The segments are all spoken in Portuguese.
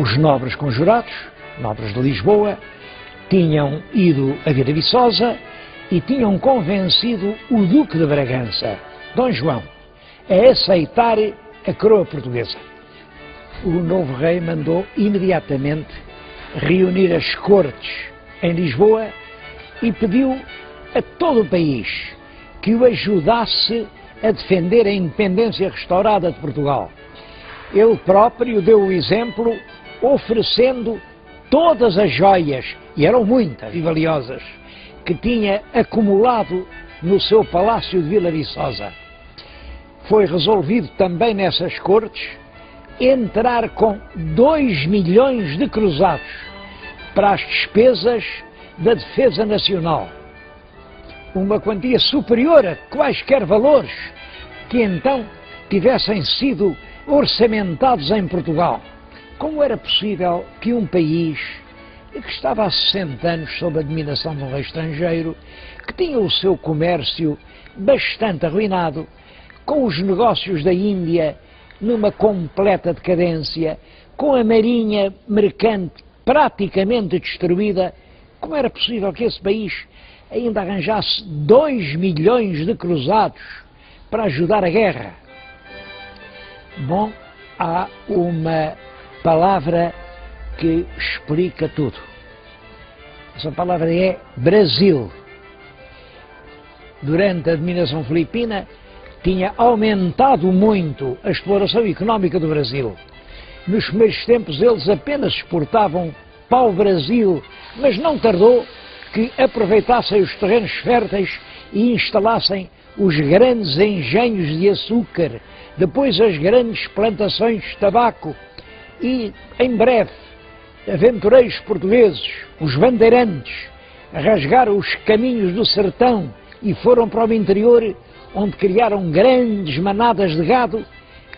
os nobres conjurados, nobres de Lisboa, tinham ido a Vila Viçosa e tinham convencido o Duque de Bragança, Dom João, a aceitar a coroa portuguesa. O novo rei mandou imediatamente reunir as cortes em Lisboa e pediu a todo o país que o ajudasse a defender a independência restaurada de Portugal. Ele próprio deu o exemplo oferecendo todas as joias, e eram muitas e valiosas, que tinha acumulado no seu palácio de Vila Viçosa. Foi resolvido também nessas cortes entrar com 2 milhões de cruzados para as despesas da defesa nacional. Uma quantia superior a quaisquer valores que então tivessem sido orçamentados em Portugal. Como era possível que um país que estava há 60 anos sob a dominação de um rei estrangeiro, que tinha o seu comércio bastante arruinado, com os negócios da Índia numa completa decadência, com a marinha mercante praticamente destruída, como era possível que esse país ainda arranjasse 2 milhões de cruzados para ajudar a guerra? Bom, há uma palavra que explica tudo. Essa palavra é Brasil. Durante a dominação filipina, tinha aumentado muito a exploração económica do Brasil. Nos primeiros tempos eles apenas exportavam pau-brasil, mas não tardou que aproveitassem os terrenos férteis e instalassem os grandes engenhos de açúcar, depois as grandes plantações de tabaco e, em breve, aventureiros portugueses, os bandeirantes, rasgaram os caminhos do sertão e foram para o interior, onde criaram grandes manadas de gado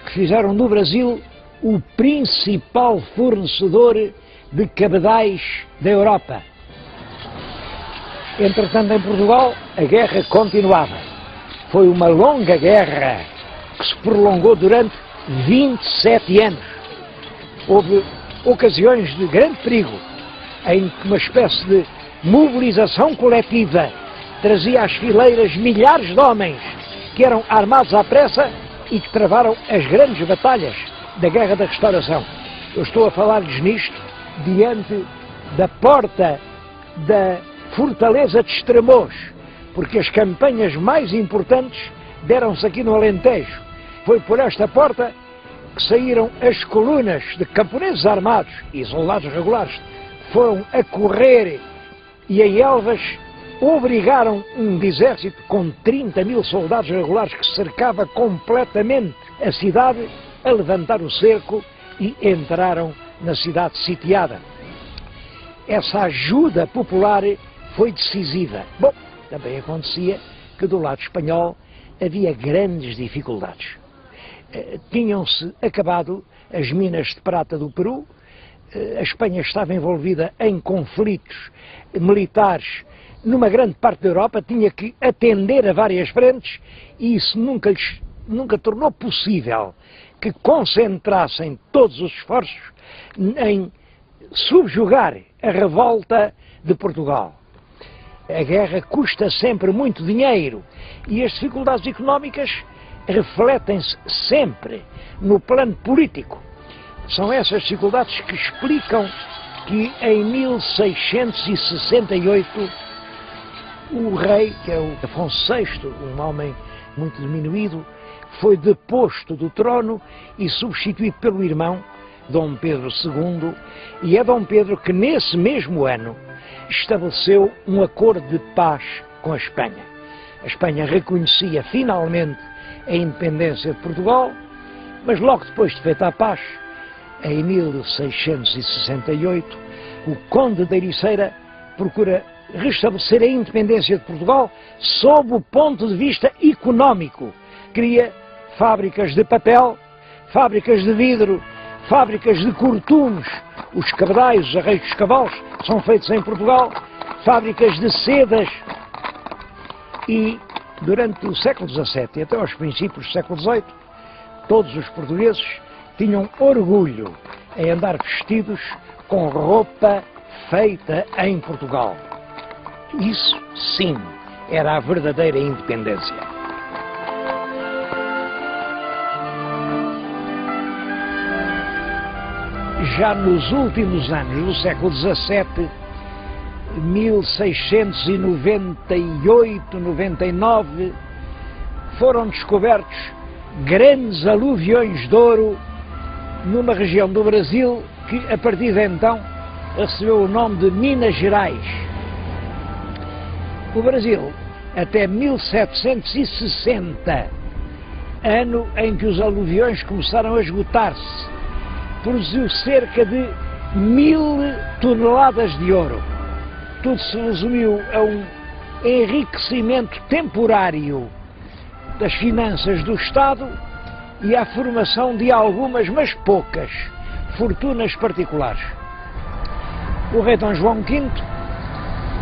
que fizeram do Brasil o principal fornecedor de cabedais da Europa. Entretanto, em Portugal, a guerra continuava. Foi uma longa guerra que se prolongou durante 27 anos. Houve ocasiões de grande perigo, em que uma espécie de mobilização coletiva trazia às fileiras milhares de homens que eram armados à pressa e que travaram as grandes batalhas da Guerra da Restauração. Eu estou a falar-lhes nisto diante da porta da Fortaleza de Estremoz, porque as campanhas mais importantes deram-se aqui no Alentejo. Foi por esta porta que saíram as colunas de camponeses armados e soldados regulares, foram a correr e em Elvas obrigaram um exército com 30 mil soldados regulares que cercava completamente a cidade a levantar o cerco e entraram na cidade sitiada. Essa ajuda popular foi decisiva. Bom, também acontecia que do lado espanhol havia grandes dificuldades. Tinham-se acabado as minas de prata do Peru, a Espanha estava envolvida em conflitos militares numa grande parte da Europa, tinha que atender a várias frentes e isso nunca tornou possível que concentrassem todos os esforços em subjugar a revolta de Portugal. A guerra custa sempre muito dinheiro e as dificuldades económicas refletem-se sempre no plano político. São essas dificuldades que explicam que em 1668 o rei, que é o Afonso VI, um homem muito diminuído, foi deposto do trono e substituído pelo irmão, Dom Pedro II, e é Dom Pedro que nesse mesmo ano estabeleceu um acordo de paz com a Espanha. A Espanha reconhecia finalmente a independência de Portugal, mas logo depois de feita a paz, em 1668, o Conde da Ericeira procura restabelecer a independência de Portugal sob o ponto de vista económico. Cria fábricas de papel, fábricas de vidro, fábricas de cortumes, os cabedais, os arreios dos cavalos são feitos em Portugal, fábricas de sedas. E durante o século XVII e até aos princípios do século XVIII, todos os portugueses tinham orgulho em andar vestidos com roupa feita em Portugal. Isso, sim, era a verdadeira independência. Já nos últimos anos do século XVII, 1698, 99, foram descobertos grandes aluviões de ouro numa região do Brasil que, a partir de então, recebeu o nome de Minas Gerais. O Brasil, até 1760, ano em que os aluviões começaram a esgotar-se, produziu cerca de 1000 toneladas de ouro. Tudo se resumiu a um enriquecimento temporário das finanças do Estado e à formação de algumas, mas poucas, fortunas particulares. O rei Dom João V,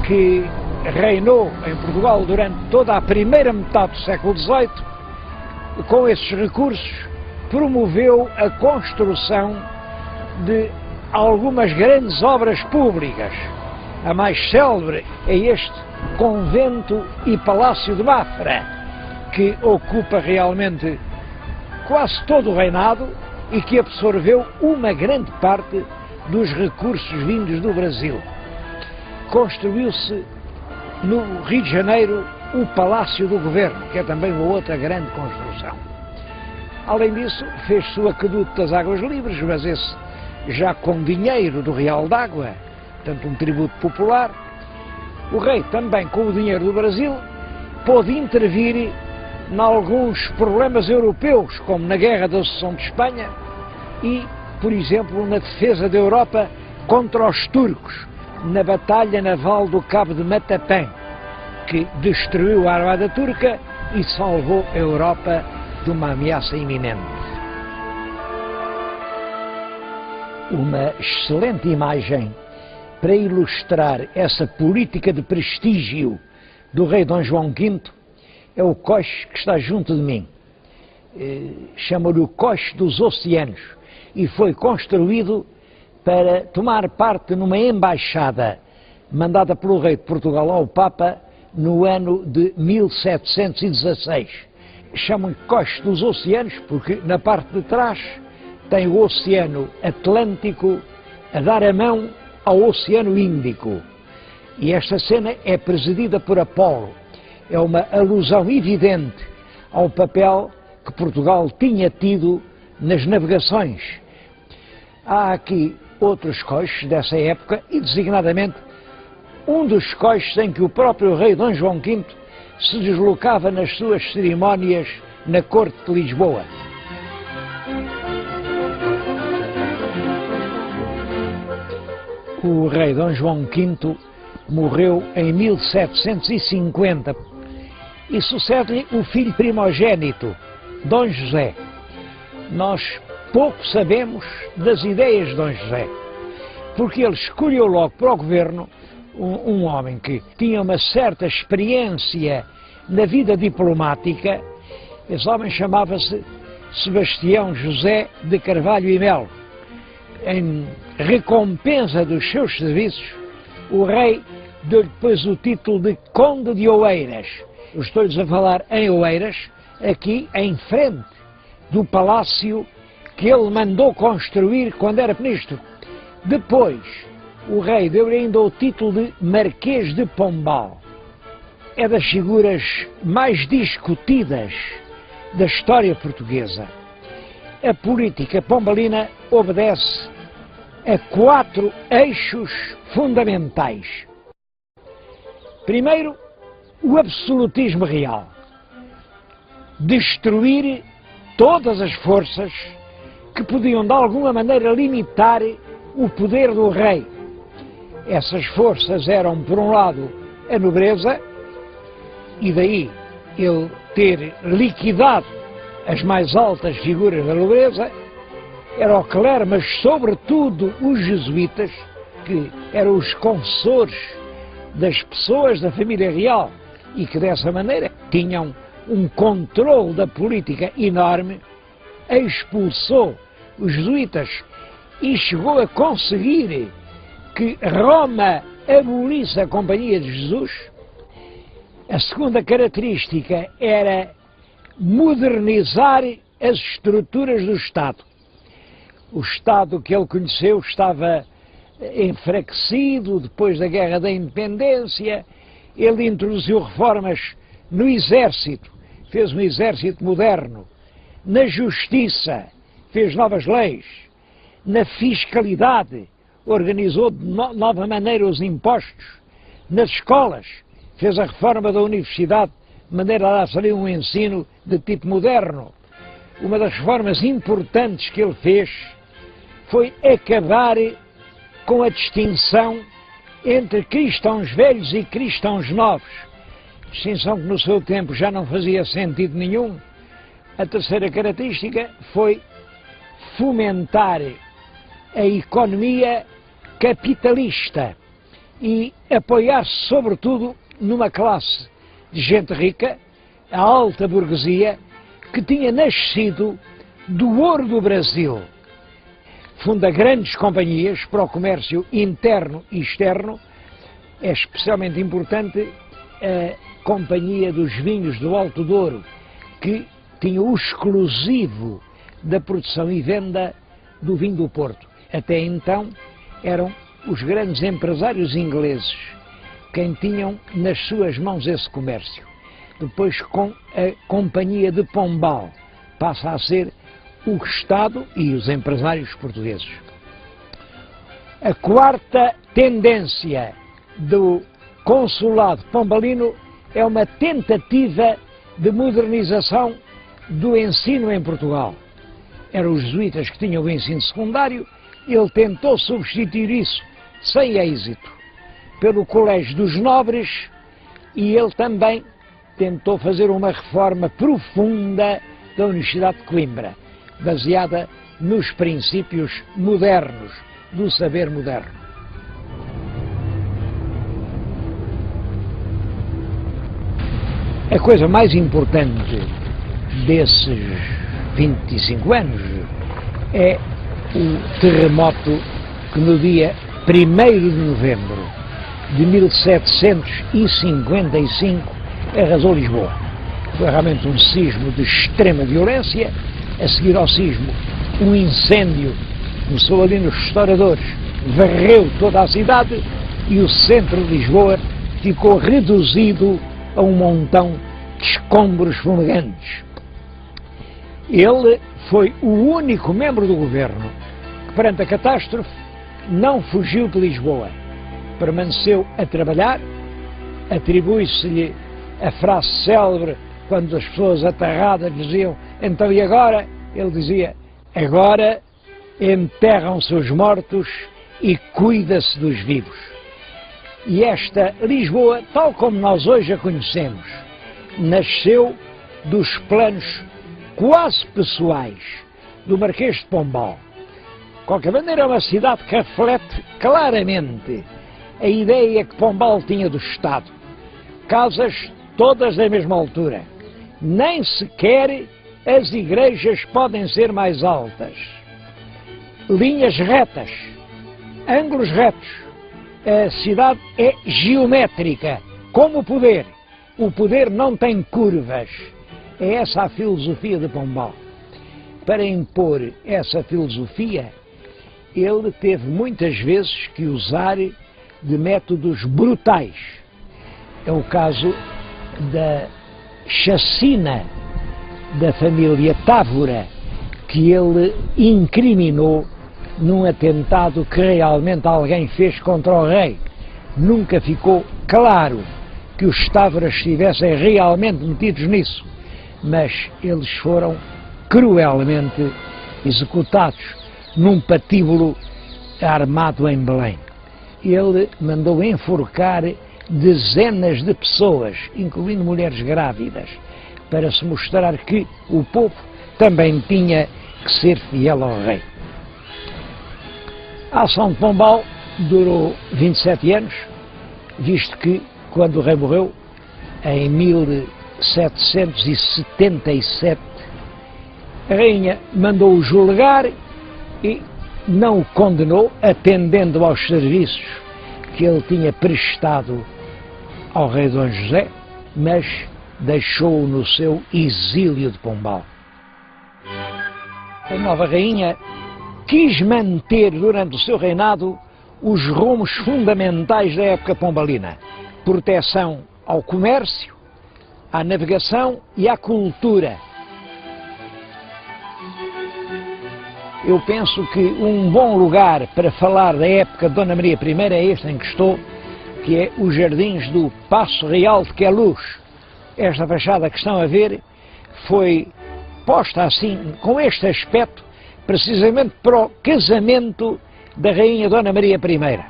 que reinou em Portugal durante toda a primeira metade do século XVIII, com esses recursos, promoveu a construção de algumas grandes obras públicas. A mais célebre é este convento e palácio de Mafra, que ocupa realmente quase todo o reinado e que absorveu uma grande parte dos recursos vindos do Brasil. Construiu-se no Rio de Janeiro o Palácio do Governo, que é também uma outra grande construção. Além disso, fez-se o Aqueduto das Águas Livres, mas esse já com dinheiro do Real d'Água, portanto um tributo popular. O rei também, com o dinheiro do Brasil, pôde intervir em alguns problemas europeus, como na Guerra da Sucessão de Espanha e, por exemplo, na defesa da Europa contra os turcos, na Batalha Naval do Cabo de Matapã, que destruiu a armada turca e salvou a Europa de uma ameaça iminente. Uma excelente imagem para ilustrar essa política de prestígio do rei Dom João V é o coche que está junto de mim. Chama-lhe o Coche dos Oceanos e foi construído para tomar parte numa embaixada mandada pelo rei de Portugal ao Papa no ano de 1716. Chamam-lhe Coche dos Oceanos porque na parte de trás tem o Oceano Atlântico a dar a mão ao Oceano Índico. E esta cena é presidida por Apolo. É uma alusão evidente ao papel que Portugal tinha tido nas navegações. Há aqui outros coches dessa época e, designadamente, um dos coches em que o próprio rei Dom João V se deslocava nas suas cerimónias na corte de Lisboa. O rei Dom João V morreu em 1750 e sucede-lhe o filho primogênito, Dom José. Nós pouco sabemos das ideias de Dom José, porque ele escolheu logo para o governo um homem que tinha uma certa experiência na vida diplomática. Esse homem chamava-se Sebastião José de Carvalho e Melo. Em recompensa dos seus serviços, o rei deu-lhe depois o título de Conde de Oeiras. Eu estou-lhes a falar em Oeiras, aqui em frente do palácio que ele mandou construir quando era ministro. Depois, o rei deu-lhe ainda o título de Marquês de Pombal. É das figuras mais discutidas da história portuguesa. A política pombalina obedece a 4 eixos fundamentais. Primeiro, o absolutismo real. Destruir todas as forças que podiam de alguma maneira limitar o poder do rei. Essas forças eram, por um lado, a nobreza, e daí ele ter liquidado as mais altas figuras da nobreza, era o clero, mas sobretudo os jesuítas, que eram os confessores das pessoas da família real e que dessa maneira tinham um controle da política enorme. Expulsou os jesuítas e chegou a conseguir que Roma abolisse a Companhia de Jesus. A segunda característica era modernizar as estruturas do Estado. O Estado que ele conheceu estava enfraquecido depois da Guerra da Independência. Ele introduziu reformas no exército, fez um exército moderno, na justiça, fez novas leis, na fiscalidade, organizou de nova maneira os impostos, nas escolas, fez a reforma da universidade, de maneira a dar ali um ensino de tipo moderno. Uma das reformas importantes que ele fez foi acabar com a distinção entre cristãos velhos e cristãos novos, distinção que no seu tempo já não fazia sentido nenhum. A terceira característica foi fomentar a economia capitalista e apoiar-se sobretudo numa classe de gente rica, a alta burguesia, que tinha nascido do ouro do Brasil. Funda grandes companhias para o comércio interno e externo. É especialmente importante a Companhia dos Vinhos do Alto Douro, que tinha o exclusivo da produção e venda do vinho do Porto. Até então eram os grandes empresários ingleses quem tinham nas suas mãos esse comércio. Depois, com a Companhia de Pombal, passa a ser o Estado e os empresários portugueses. A quarta tendência do consulado pombalino é uma tentativa de modernização do ensino em Portugal. Eram os jesuítas que tinham o ensino secundário, ele tentou substituir isso, sem êxito, pelo Colégio dos Nobres, e ele também tentou fazer uma reforma profunda da Universidade de Coimbra, baseada nos princípios modernos, do saber moderno. A coisa mais importante desses 25 anos é o terremoto que no dia 1º de novembro de 1755 arrasou Lisboa. Foi realmente um sismo de extrema violência. A seguir ao sismo, um incêndio começou ali nos restauradores, varreu toda a cidade e o centro de Lisboa ficou reduzido a um montão de escombros fumegantes. Ele foi o único membro do governo que, perante a catástrofe, não fugiu de Lisboa. Permaneceu a trabalhar. Atribui-se-lhe a frase célebre quando as pessoas aterradas diziam: então e agora? Ele dizia: agora enterram-se os mortos e cuida-se dos vivos. E esta Lisboa, tal como nós hoje a conhecemos, nasceu dos planos quase pessoais do Marquês de Pombal. De qualquer maneira, é uma cidade que reflete claramente a ideia que Pombal tinha do Estado. Casas todas da mesma altura. Nem sequer as igrejas podem ser mais altas. Linhas retas, ângulos retos. A cidade é geométrica, como o poder. O poder não tem curvas. É essa a filosofia de Pombal. Para impor essa filosofia, ele teve muitas vezes que usar de métodos brutais. É o caso da chacina da família Távora, que ele incriminou num atentado que realmente alguém fez contra o rei. Nunca ficou claro que os Távoras estivessem realmente metidos nisso, mas eles foram cruelmente executados num patíbulo armado em Belém. Ele mandou enforcar dezenas de pessoas, incluindo mulheres grávidas, para se mostrar que o povo também tinha que ser fiel ao rei. A ação de Pombal durou 27 anos, visto que, quando o rei morreu, em 1777, a rainha mandou-o julgar e não o condenou, atendendo aos serviços que ele tinha prestado ao rei Dom José, mas deixou-o no seu exílio de Pombal. A nova rainha quis manter durante o seu reinado os rumos fundamentais da época pombalina: proteção ao comércio, à navegação e à cultura. Eu penso que um bom lugar para falar da época de Dona Maria I é este em que estou, que é os jardins do Paço Real de Queluz. Esta fachada que estão a ver foi posta assim, com este aspecto, precisamente para o casamento da Rainha Dona Maria I.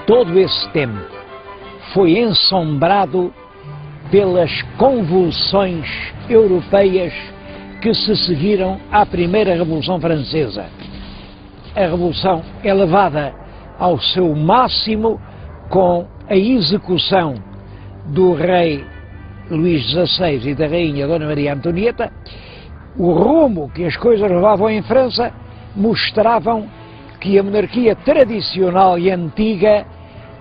Todo esse tempo foi ensombrado pelas convulsões europeias que se seguiram à Primeira Revolução Francesa. A Revolução é levada ao seu máximo com a execução do rei Luís XVI e da rainha Dona Maria Antonieta. O rumo que as coisas levavam em França mostravam que a monarquia tradicional e antiga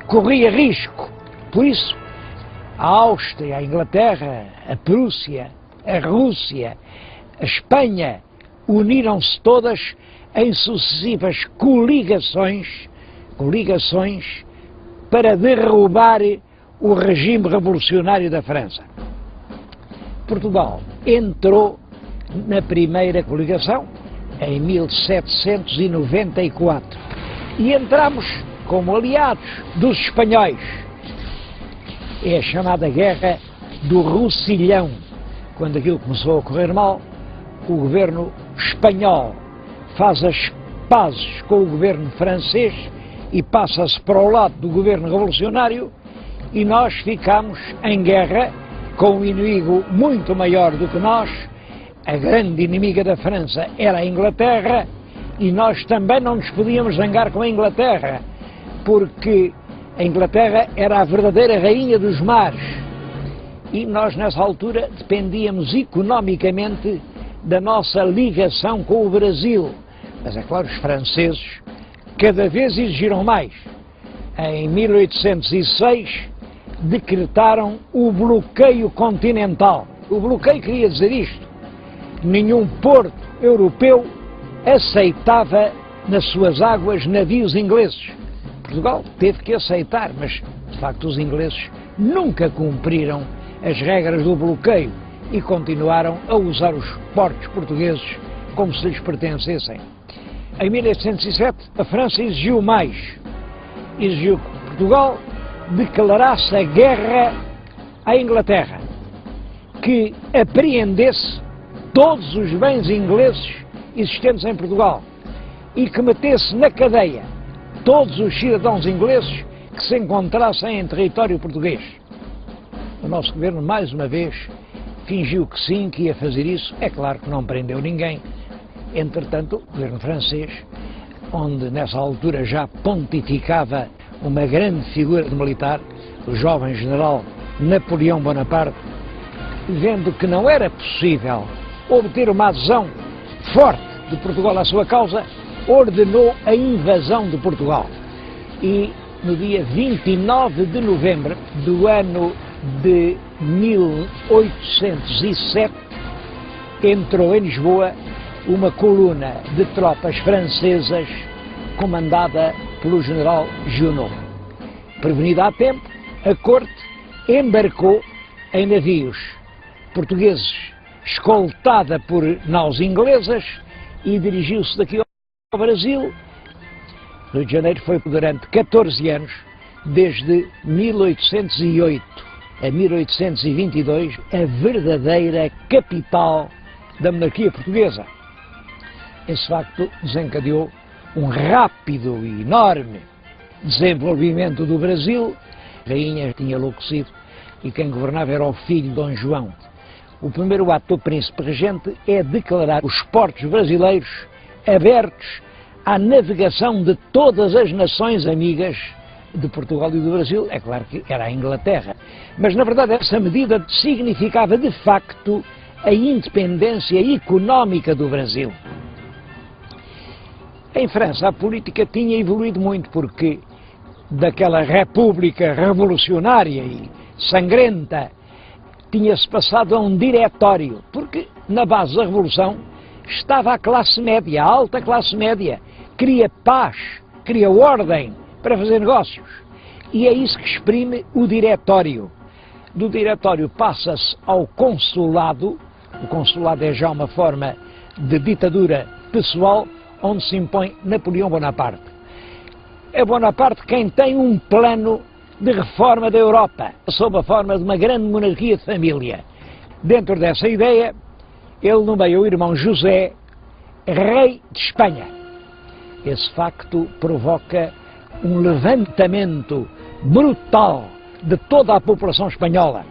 corria risco. Por isso, a Áustria, a Inglaterra, a Prússia, a Rússia, a Espanha uniram-se todas em sucessivas coligações para derrubar o regime revolucionário da França. Portugal entrou na primeira coligação em 1794 e entramos como aliados dos espanhóis. É a chamada Guerra do Roussillon. Quando aquilo começou a correr mal, o governo espanhol faz as pazes com o governo francês e passa-se para o lado do governo revolucionário, e nós ficamos em guerra com um inimigo muito maior do que nós. A grande inimiga da França era a Inglaterra, e nós também não nos podíamos zangar com a Inglaterra, porque a Inglaterra era a verdadeira rainha dos mares, e nós nessa altura dependíamos economicamente da nossa ligação com o Brasil. Mas é claro, os franceses cada vez exigiram mais. Em 1806 decretaram o bloqueio continental. O bloqueio queria dizer isto: nenhum porto europeu aceitava nas suas águas navios ingleses. Portugal teve que aceitar, mas de facto os ingleses nunca cumpriram as regras do bloqueio e continuaram a usar os portos portugueses como se lhes pertencessem. Em 1807 a França exigiu mais. Exigiu que Portugal declarasse a guerra à Inglaterra, que apreendesse todos os bens ingleses existentes em Portugal e que metesse na cadeia todos os cidadãos ingleses que se encontrassem em território português. O nosso governo, mais uma vez, fingiu que sim, que ia fazer isso. É claro que não prendeu ninguém. Entretanto, o governo francês, onde nessa altura já pontificava uma grande figura militar, o jovem general Napoleão Bonaparte, vendo que não era possível obter uma adesão forte de Portugal à sua causa, ordenou a invasão de Portugal. E no dia 29 de novembro do ano de 1807 entrou em Lisboa uma coluna de tropas francesas comandada pelo general Junot. Prevenida a tempo, a corte embarcou em navios portugueses escoltada por naus inglesas e dirigiu-se daqui ao Brasil. Rio de Janeiro foi durante 14 anos, desde 1808 a 1822, a verdadeira capital da monarquia portuguesa. Esse facto desencadeou um rápido e enorme desenvolvimento do Brasil. A rainha tinha enlouquecido e quem governava era o filho Dom João. O primeiro ato do príncipe regente é declarar os portos brasileiros abertos à navegação de todas as nações amigas de Portugal e do Brasil. É claro que era a Inglaterra, mas na verdade essa medida significava de facto a independência económica do Brasil. Em França a política tinha evoluído muito, porque daquela república revolucionária e sangrenta tinha-se passado a um diretório, porque na base da revolução estava a classe média, a alta classe média, queria paz, queria ordem para fazer negócios. E é isso que exprime o diretório. Do diretório passa-se ao consulado. O consulado é já uma forma de ditadura pessoal, onde se impõe Napoleão Bonaparte. É Bonaparte quem tem um plano de reforma da Europa, sob a forma de uma grande monarquia de família. Dentro dessa ideia, ele nomeia o irmão José rei de Espanha. Esse facto provoca um levantamento brutal de toda a população espanhola.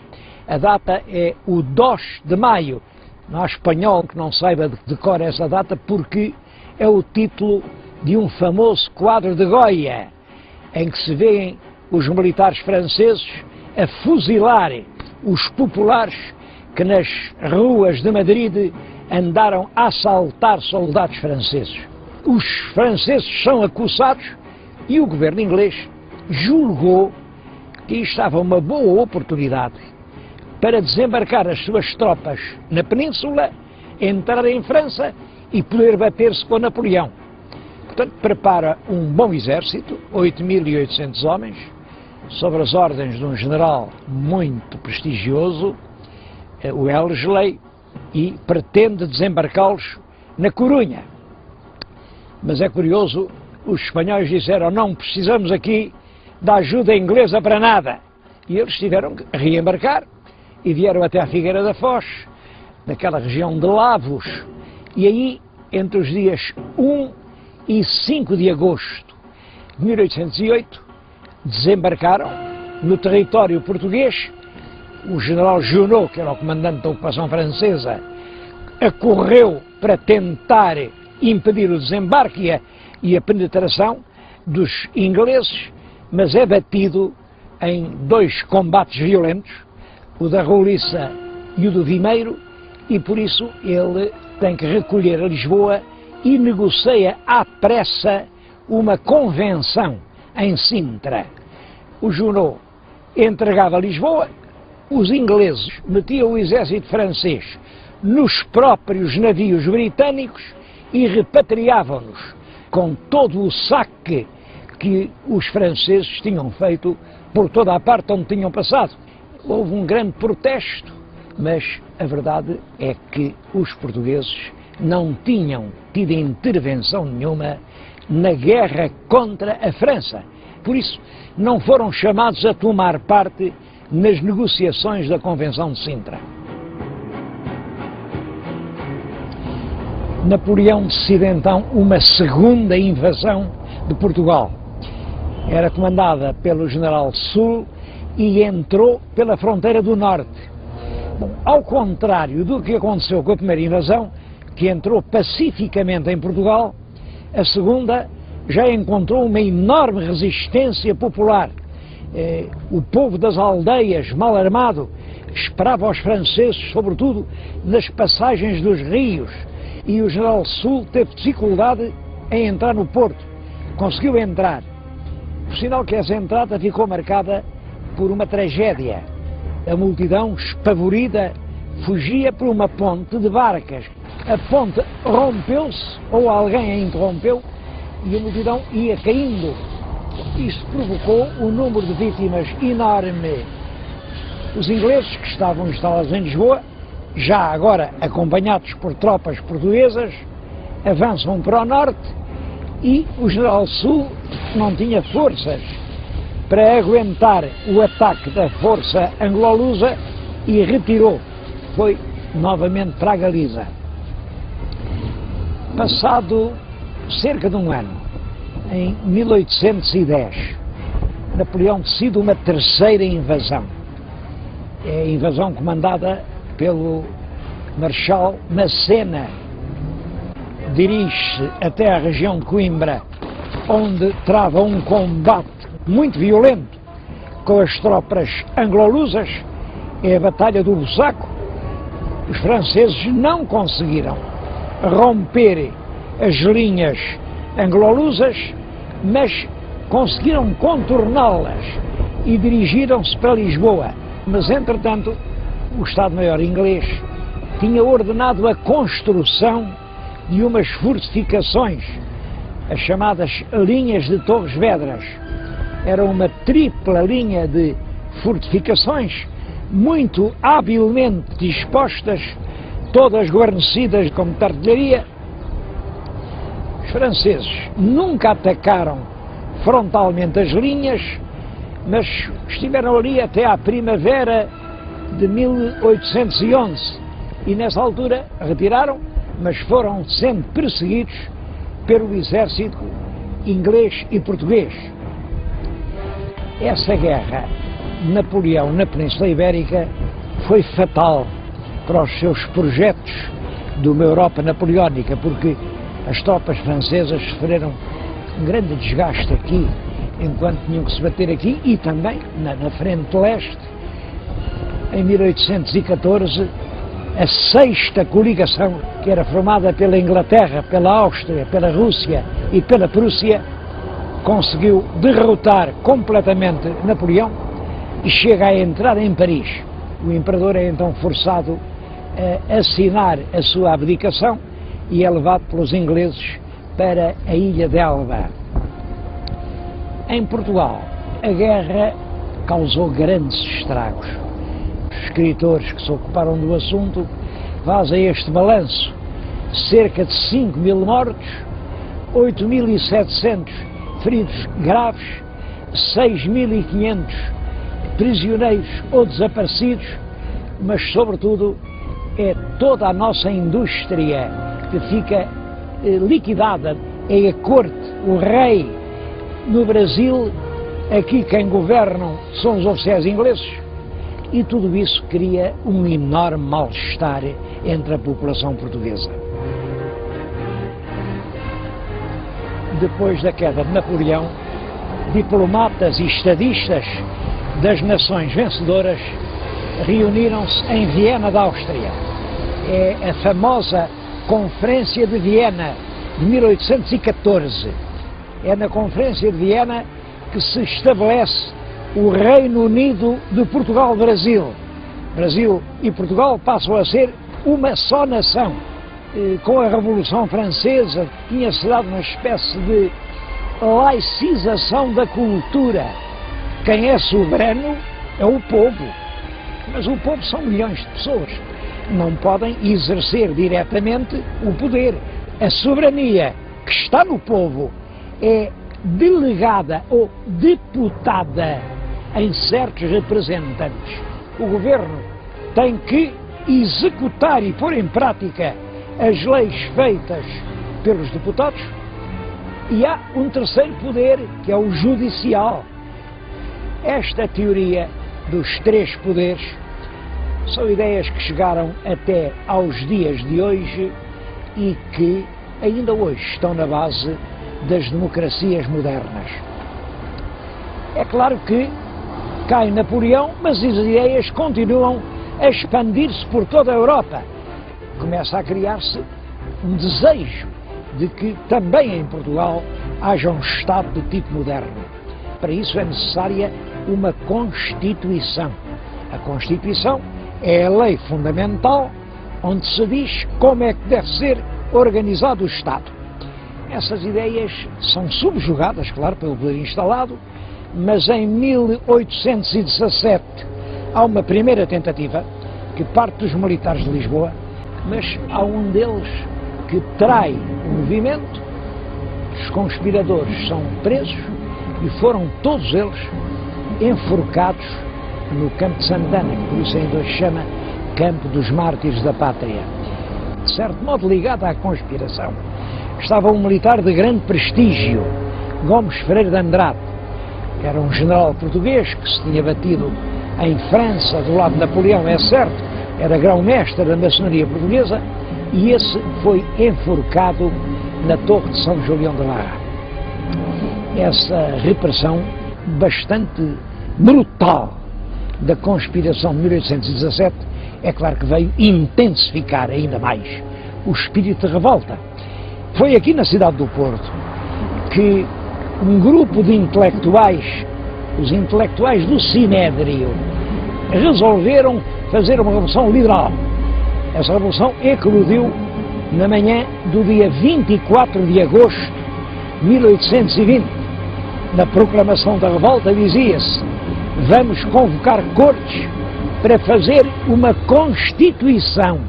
A data é o 2 de maio. Não há espanhol que não saiba de cor essa data, porque é o título de um famoso quadro de Goya, em que se vêem os militares franceses a fuzilarem os populares que nas ruas de Madrid andaram a assaltar soldados franceses. Os franceses são acusados e o governo inglês julgou que estava uma boa oportunidade para desembarcar as suas tropas na península, entrar em França e poder bater-se com Napoleão. Portanto, prepara um bom exército, 8.800 homens, sob as ordens de um general muito prestigioso, o Wellesley, e pretende desembarcá-los na Corunha. Mas é curioso, os espanhóis disseram: não precisamos aqui da ajuda inglesa para nada. E eles tiveram que reembarcar e vieram até a Figueira da Foz, naquela região de Lavos. E aí, entre os dias 1 e 5 de agosto de 1808, desembarcaram no território português. O general Junot, que era o comandante da ocupação francesa, acorreu para tentar impedir o desembarque e a penetração dos ingleses, mas é batido em 2 combates violentos, o da Roliça e o do Vimeiro, e por isso ele tem que recolher a Lisboa e negocia à pressa uma convenção em Sintra. O Junot entregava Lisboa, os ingleses metiam o exército francês nos próprios navios britânicos e repatriavam-nos com todo o saque que os franceses tinham feito por toda a parte onde tinham passado. Houve um grande protesto, mas a verdade é que os portugueses não tinham tido intervenção nenhuma na guerra contra a França. Por isso, não foram chamados a tomar parte nas negociações da Convenção de Sintra. Napoleão decide então uma segunda invasão de Portugal. Era comandada pelo general Soult e entrou pela fronteira do norte. Bom, ao contrário do que aconteceu com a primeira invasão, que entrou pacificamente em Portugal, a segunda já encontrou uma enorme resistência popular. O povo das aldeias, mal armado, esperava os franceses, sobretudo nas passagens dos rios, e o general Soult teve dificuldade em entrar no porto. Conseguiu entrar. Por sinal que essa entrada ficou marcada por uma tragédia. A multidão, espavorida, fugia por uma ponte de barcas. A ponte rompeu-se, ou alguém a interrompeu, e a multidão ia caindo. Isto provocou um número de vítimas enorme. Os ingleses, que estavam instalados em Lisboa, já agora acompanhados por tropas portuguesas, avançam para o norte e o general Soult não tinha forças para aguentar o ataque da força anglo-lusa e retirou. Foi novamente para a Galiza. Passado cerca de um ano, em 1810, Napoleão decide uma terceira invasão. É a invasão comandada pelo Marechal Massena. Dirige-se até a região de Coimbra, onde trava um combate muito violento com as tropas anglo-lusas. É a Batalha do Bussaco, Os franceses não conseguiram romper as linhas anglo-lusas, mas conseguiram contorná-las e dirigiram-se para Lisboa. Mas, entretanto, o Estado-Maior inglês tinha ordenado a construção de umas fortificações, as chamadas linhas de Torres Vedras. Era uma tripla linha de fortificações, muito habilmente dispostas, todas guarnecidas com artilharia. Os franceses nunca atacaram frontalmente as linhas, mas estiveram ali até à primavera de 1811 e nessa altura retiraram, mas foram sendo perseguidos pelo exército inglês e português. Essa guerra de Napoleão na Península Ibérica foi fatal para os seus projetos de uma Europa napoleónica, porque as tropas francesas sofreram um grande desgaste aqui, enquanto tinham que se bater aqui e também na frente leste. Em 1814, a sexta coligação, que era formada pela Inglaterra, pela Áustria, pela Rússia e pela Prússia, conseguiu derrotar completamente Napoleão e chega a entrar em Paris. O imperador é então forçado a assinar a sua abdicação e é levado pelos ingleses para a ilha de Elba. Em Portugal, a guerra causou grandes estragos. Os escritores que se ocuparam do assunto fazem este balanço: cerca de 5.000 mortos, 8.700 feridos graves, 6.500 prisioneiros ou desaparecidos, mas sobretudo é toda a nossa indústria que fica liquidada. É a corte, o rei. No Brasil, aqui quem governam são os oficiais ingleses, e tudo isso cria um enorme mal-estar entre a população portuguesa. Depois da queda de Napoleão, diplomatas e estadistas das nações vencedoras reuniram-se em Viena da Áustria. É a famosa Conferência de Viena de 1814. É na Conferência de Viena que se estabelece o Reino Unido de Portugal-Brasil. Brasil e Portugal passam a ser uma só nação. Com a Revolução Francesa tinha-se dado uma espécie de laicização da cultura. Quem é soberano é o povo, mas o povo são milhões de pessoas. Não podem exercer diretamente o poder. A soberania que está no povo é delegada ou deputada em certos representantes. O governo tem que executar e pôr em prática as leis feitas pelos deputados, e há um terceiro poder, que é o judicial. Esta teoria dos três poderes são ideias que chegaram até aos dias de hoje e que ainda hoje estão na base das democracias modernas. É claro que cai Napoleão, mas as ideias continuam a expandir-se por toda a Europa. Começa a criar-se um desejo de que também em Portugal haja um Estado de tipo moderno. Para isso é necessária uma Constituição. A Constituição é a lei fundamental onde se diz como é que deve ser organizado o Estado. Essas ideias são subjugadas, claro, pelo poder instalado, mas em 1817 há uma primeira tentativa que parte dos militares de Lisboa, mas há um deles que trai o movimento, os conspiradores são presos e foram todos eles enforcados no Campo de Santana, que por isso ainda hoje se chama Campo dos Mártires da Pátria. De certo modo ligado à conspiração estava um militar de grande prestígio, Gomes Ferreira de Andrade, que era um general português que se tinha batido em França do lado de Napoleão, é certo, era grão-mestre da maçonaria portuguesa, e esse foi enforcado na Torre de São Julião de Barra. Essa repressão bastante brutal da conspiração de 1817 é claro que veio intensificar ainda mais o espírito de revolta. Foi aqui na cidade do Porto que um grupo de intelectuais, os intelectuais do Sinédrio, resolveram fazer uma revolução liberal. Essa revolução eclodiu na manhã do dia 24 de agosto de 1820. Na proclamação da revolta dizia-se: vamos convocar cortes para fazer uma Constituição,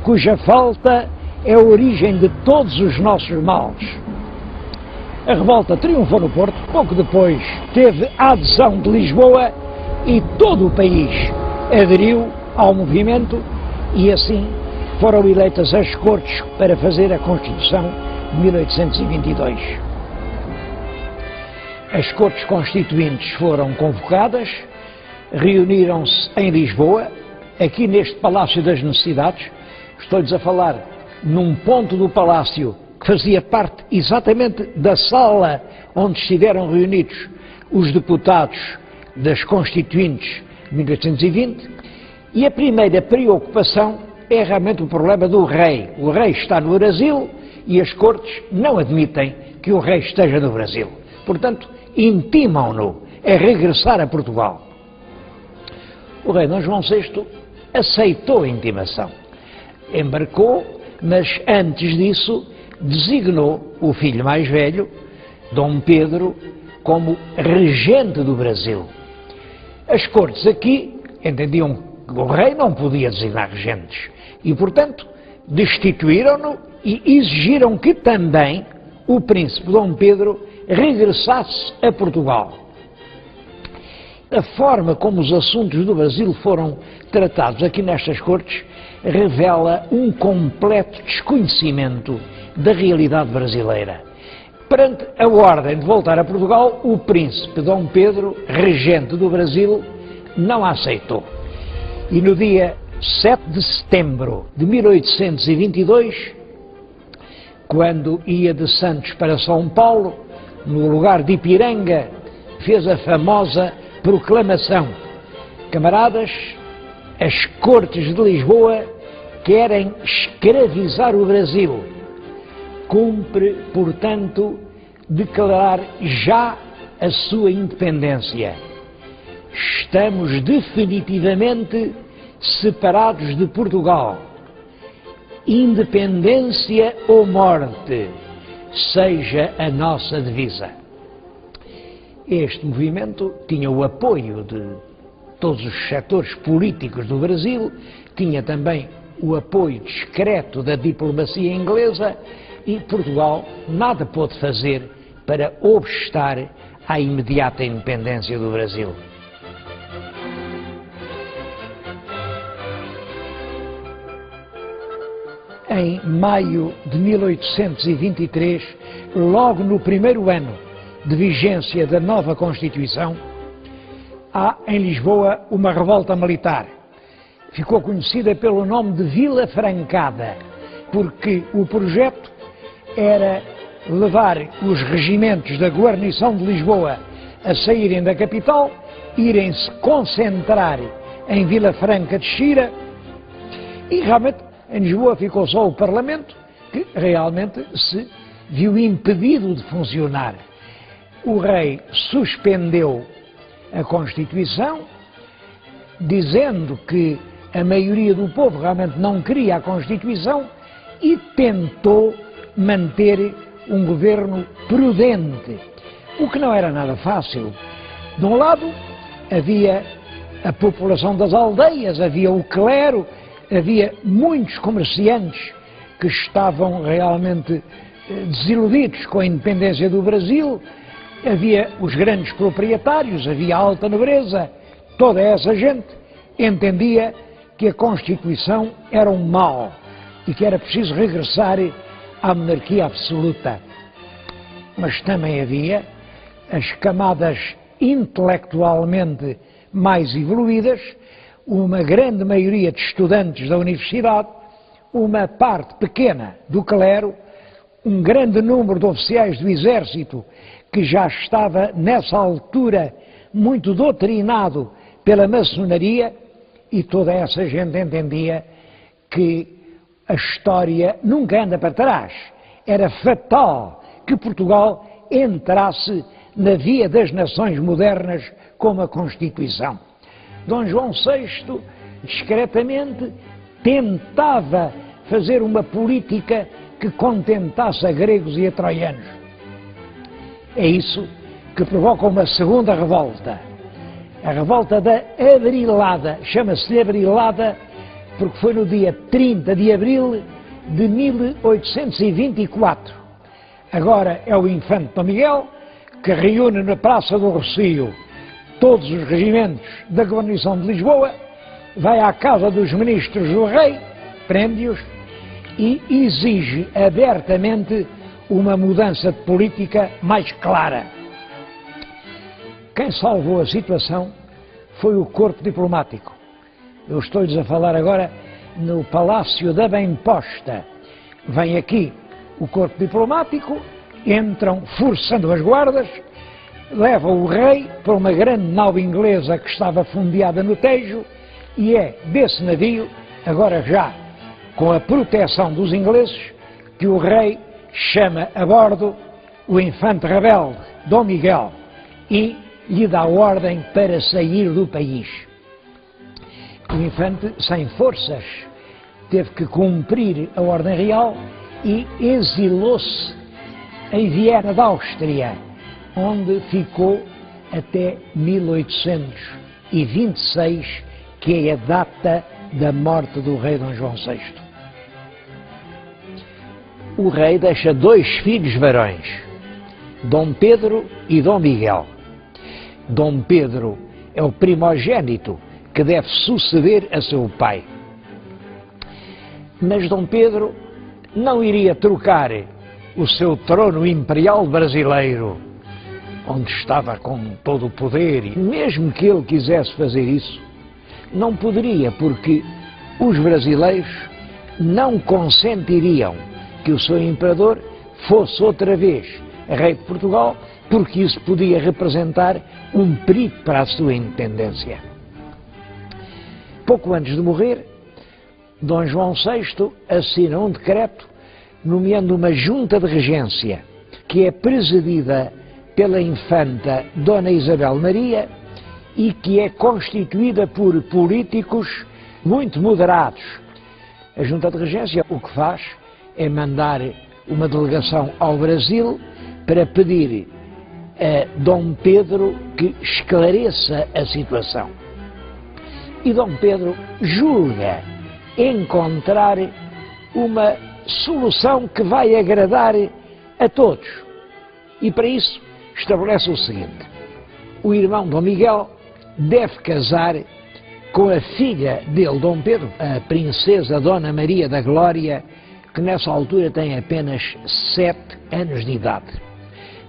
cuja falta é a origem de todos os nossos males. A revolta triunfou no Porto, pouco depois teve a adesão de Lisboa e todo o país aderiu ao movimento e assim foram eleitas as Cortes para fazer a Constituição de 1822. As Cortes Constituintes foram convocadas, reuniram-se em Lisboa, aqui neste Palácio das Necessidades. Estou-lhes a falar num ponto do Palácio que fazia parte exatamente da sala onde estiveram reunidos os deputados das Constituintes de 1820, e a primeira preocupação é realmente o problema do rei. O rei está no Brasil e as Cortes não admitem que o rei esteja no Brasil. Portanto, intimam-no a regressar a Portugal. O rei Dom João VI aceitou a intimação, embarcou, mas antes disso designou o filho mais velho, Dom Pedro, como regente do Brasil. As Cortes aqui entendiam que o rei não podia designar regentes e, portanto, destituíram-no e exigiram que também o príncipe Dom Pedro regressasse a Portugal. A forma como os assuntos do Brasil foram tratados aqui nestas Cortes revela um completo desconhecimento da realidade brasileira. Perante a ordem de voltar a Portugal, o príncipe Dom Pedro, regente do Brasil, não a aceitou. E no dia 7 de setembro de 1822, quando ia de Santos para São Paulo, no lugar de Ipiranga, fez a famosa proclamação: camaradas, as Cortes de Lisboa querem escravizar o Brasil. Cumpre, portanto, declarar já a sua independência. Estamos definitivamente separados de Portugal. Independência ou morte, seja a nossa divisa. Este movimento tinha o apoio de todos os setores políticos do Brasil, tinha também o apoio discreto da diplomacia inglesa e Portugal nada pôde fazer para obstar à imediata independência do Brasil. Em maio de 1823, logo no primeiro ano de vigência da nova Constituição, há em Lisboa uma revolta militar. Ficou conhecida pelo nome de Vila Francada, porque o projeto era levar os regimentos da guarnição de Lisboa a saírem da capital, irem-se concentrar em Vila Franca de Xira, e realmente em Lisboa ficou só o Parlamento, que realmente se viu impedido de funcionar. O rei suspendeu a Constituição, dizendo que a maioria do povo realmente não queria a Constituição e tentou manter um governo prudente, o que não era nada fácil. De um lado havia a população das aldeias, havia o clero, havia muitos comerciantes que estavam realmente desiludidos com a independência do Brasil, havia os grandes proprietários, havia a alta nobreza. Toda essa gente entendia que a Constituição era um mal e que era preciso regressar à monarquia absoluta. Mas também havia as camadas intelectualmente mais evoluídas, uma grande maioria de estudantes da universidade, uma parte pequena do clero, um grande número de oficiais do exército que já estava nessa altura muito doutrinado pela maçonaria e toda essa gente entendia que a história nunca anda para trás. Era fatal que Portugal entrasse na via das nações modernas como a Constituição. Dom João VI, discretamente, tentava fazer uma política que contentasse a gregos e a troianos. É isso que provoca uma segunda revolta. A revolta da Abrilada, chama-se Abrilada porque foi no dia 30 de abril de 1824. Agora é o infante Dom Miguel que reúne na Praça do Rossio todos os regimentos da guarnição de Lisboa, vai à casa dos ministros do rei, prende-os e exige abertamente uma mudança de política mais clara. Quem salvou a situação foi o corpo diplomático. Eu estou-lhes a falar agora no Palácio da Bem-Posta. Vem aqui o corpo diplomático, entram forçando as guardas, levam o rei para uma grande nau inglesa que estava fundeada no Tejo, e é desse navio, agora já com a proteção dos ingleses, que o rei chama a bordo o infante rebelde, Dom Miguel, e lhe dá ordem para sair do país. O infante, sem forças, teve que cumprir a ordem real e exilou-se em Viena da Áustria, onde ficou até 1826, que é a data da morte do rei Dom João VI. O rei deixa 2 filhos varões, Dom Pedro e Dom Miguel. Dom Pedro é o primogênito que deve suceder a seu pai. Mas Dom Pedro não iria trocar o seu trono imperial brasileiro, onde estava com todo o poder, e mesmo que ele quisesse fazer isso, não poderia, porque os brasileiros não consentiriam que o seu imperador fosse outra vez rei de Portugal, porque isso podia representar um perigo para a sua independência. Pouco antes de morrer, Dom João VI assina um decreto nomeando uma junta de regência que é presidida pela infanta Dona Isabel Maria e que é constituída por políticos muito moderados. A junta de regência o que faz é mandar uma delegação ao Brasil para pedir a Dom Pedro que esclareça a situação. E Dom Pedro julga encontrar uma solução que vai agradar a todos. E para isso estabelece o seguinte: o irmão Dom Miguel deve casar com a filha dele, Dom Pedro, a princesa Dona Maria da Glória, que nessa altura tem apenas 7 anos de idade.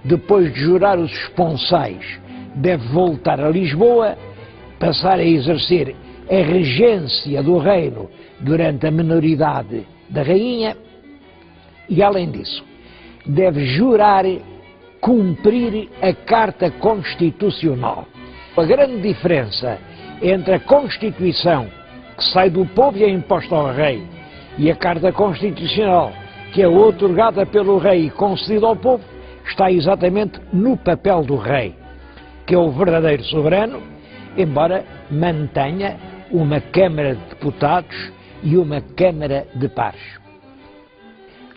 Depois de jurar os esponsais, deve voltar a Lisboa, passar a exercer a regência do reino durante a minoridade da rainha e, além disso, deve jurar cumprir a Carta Constitucional. A grande diferença entre a Constituição, que sai do povo e é imposta ao rei, e a Carta Constitucional, que é outorgada pelo rei e concedida ao povo, está exatamente no papel do rei, que é o verdadeiro soberano, embora mantenha uma Câmara de Deputados e uma Câmara de Pares.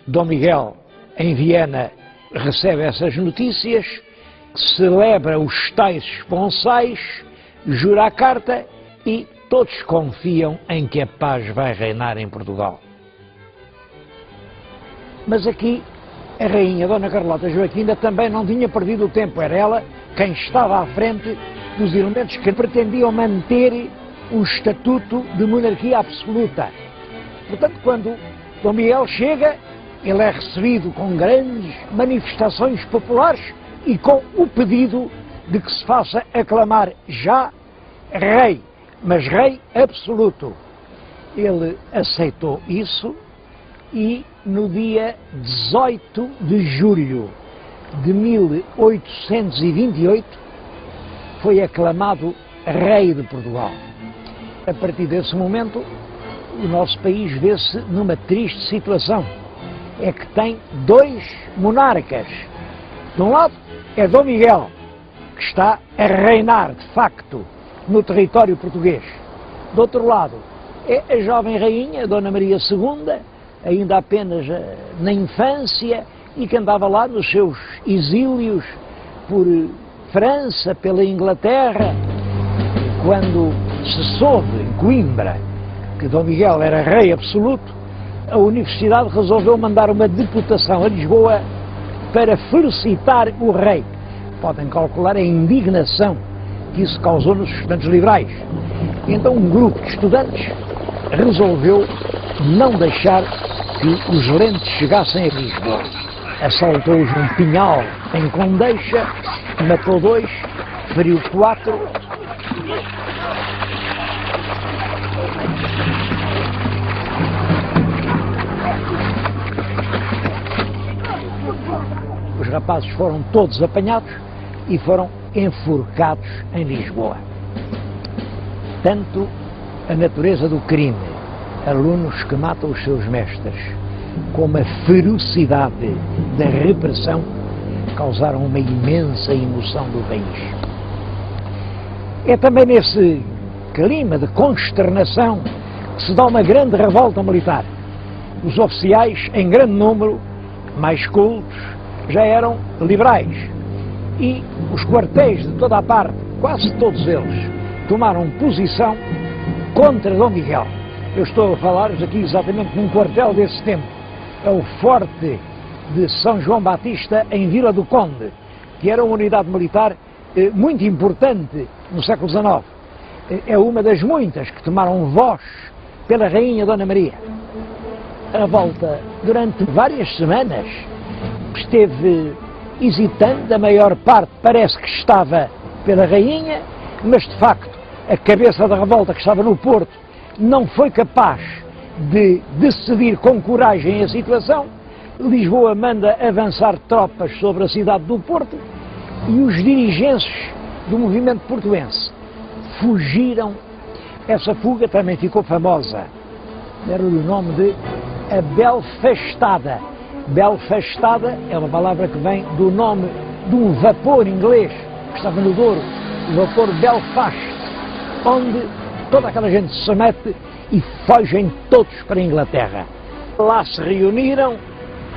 Dom Miguel, em Viena, recebe essas notícias, celebra os tais esponsais, jura a carta e todos confiam em que a paz vai reinar em Portugal. Mas aqui a rainha Dona Carlota Joaquina também não tinha perdido o tempo, era ela quem estava à frente dos elementos que pretendiam manter um estatuto de monarquia absoluta. Portanto, quando Dom Miguel chega, ele é recebido com grandes manifestações populares e com o pedido de que se faça aclamar já rei, mas rei absoluto. Ele aceitou isso e no dia 18 de julho de 1828 foi aclamado rei de Portugal. A partir desse momento, o nosso país vê-se numa triste situação. É que tem dois monarcas. De um lado é Dom Miguel, que está a reinar, de facto, no território português. Do outro lado é a jovem rainha, Dona Maria II, ainda apenas na infância, e que andava lá nos seus exílios por França, pela Inglaterra. Quando se soube em Coimbra que Dom Miguel era rei absoluto, a Universidade resolveu mandar uma deputação a Lisboa para felicitar o rei. Podem calcular a indignação que isso causou nos estudantes liberais. Então um grupo de estudantes resolveu não deixar que os lentes chegassem a Lisboa. Assaltou-os num pinhal em Condeixa, matou 2, feriu 4. Os rapazes foram todos apanhados e foram enforcados em Lisboa. Tanto a natureza do crime, alunos que matam os seus mestres, como a ferocidade da repressão, causaram uma imensa emoção do país. É também nesse clima de consternação que se dá uma grande revolta militar. Os oficiais, em grande número, mais cultos, já eram liberais. E os quartéis de toda a parte, quase todos eles, tomaram posição contra Dom Miguel. Eu estou a falar-vos aqui exatamente num quartel desse tempo. É o Forte de São João Batista, em Vila do Conde, que era uma unidade militar muito importante no século XIX. É uma das muitas que tomaram voz pela Rainha Dona Maria. A volta, durante várias semanas, esteve hesitante, a maior parte parece que estava pela Rainha, mas de facto a cabeça da revolta, que estava no Porto, não foi capaz de decidir com coragem a situação. Lisboa manda avançar tropas sobre a cidade do Porto e os dirigentes do movimento portuense fugiram. Essa fuga também ficou famosa. Deram-lhe o nome de a Belfastada. Belfastada é uma palavra que vem do nome de um vapor inglês que estava no Douro, o vapor Belfast, onde toda aquela gente se mete e fogem todos para a Inglaterra. Lá se reuniram,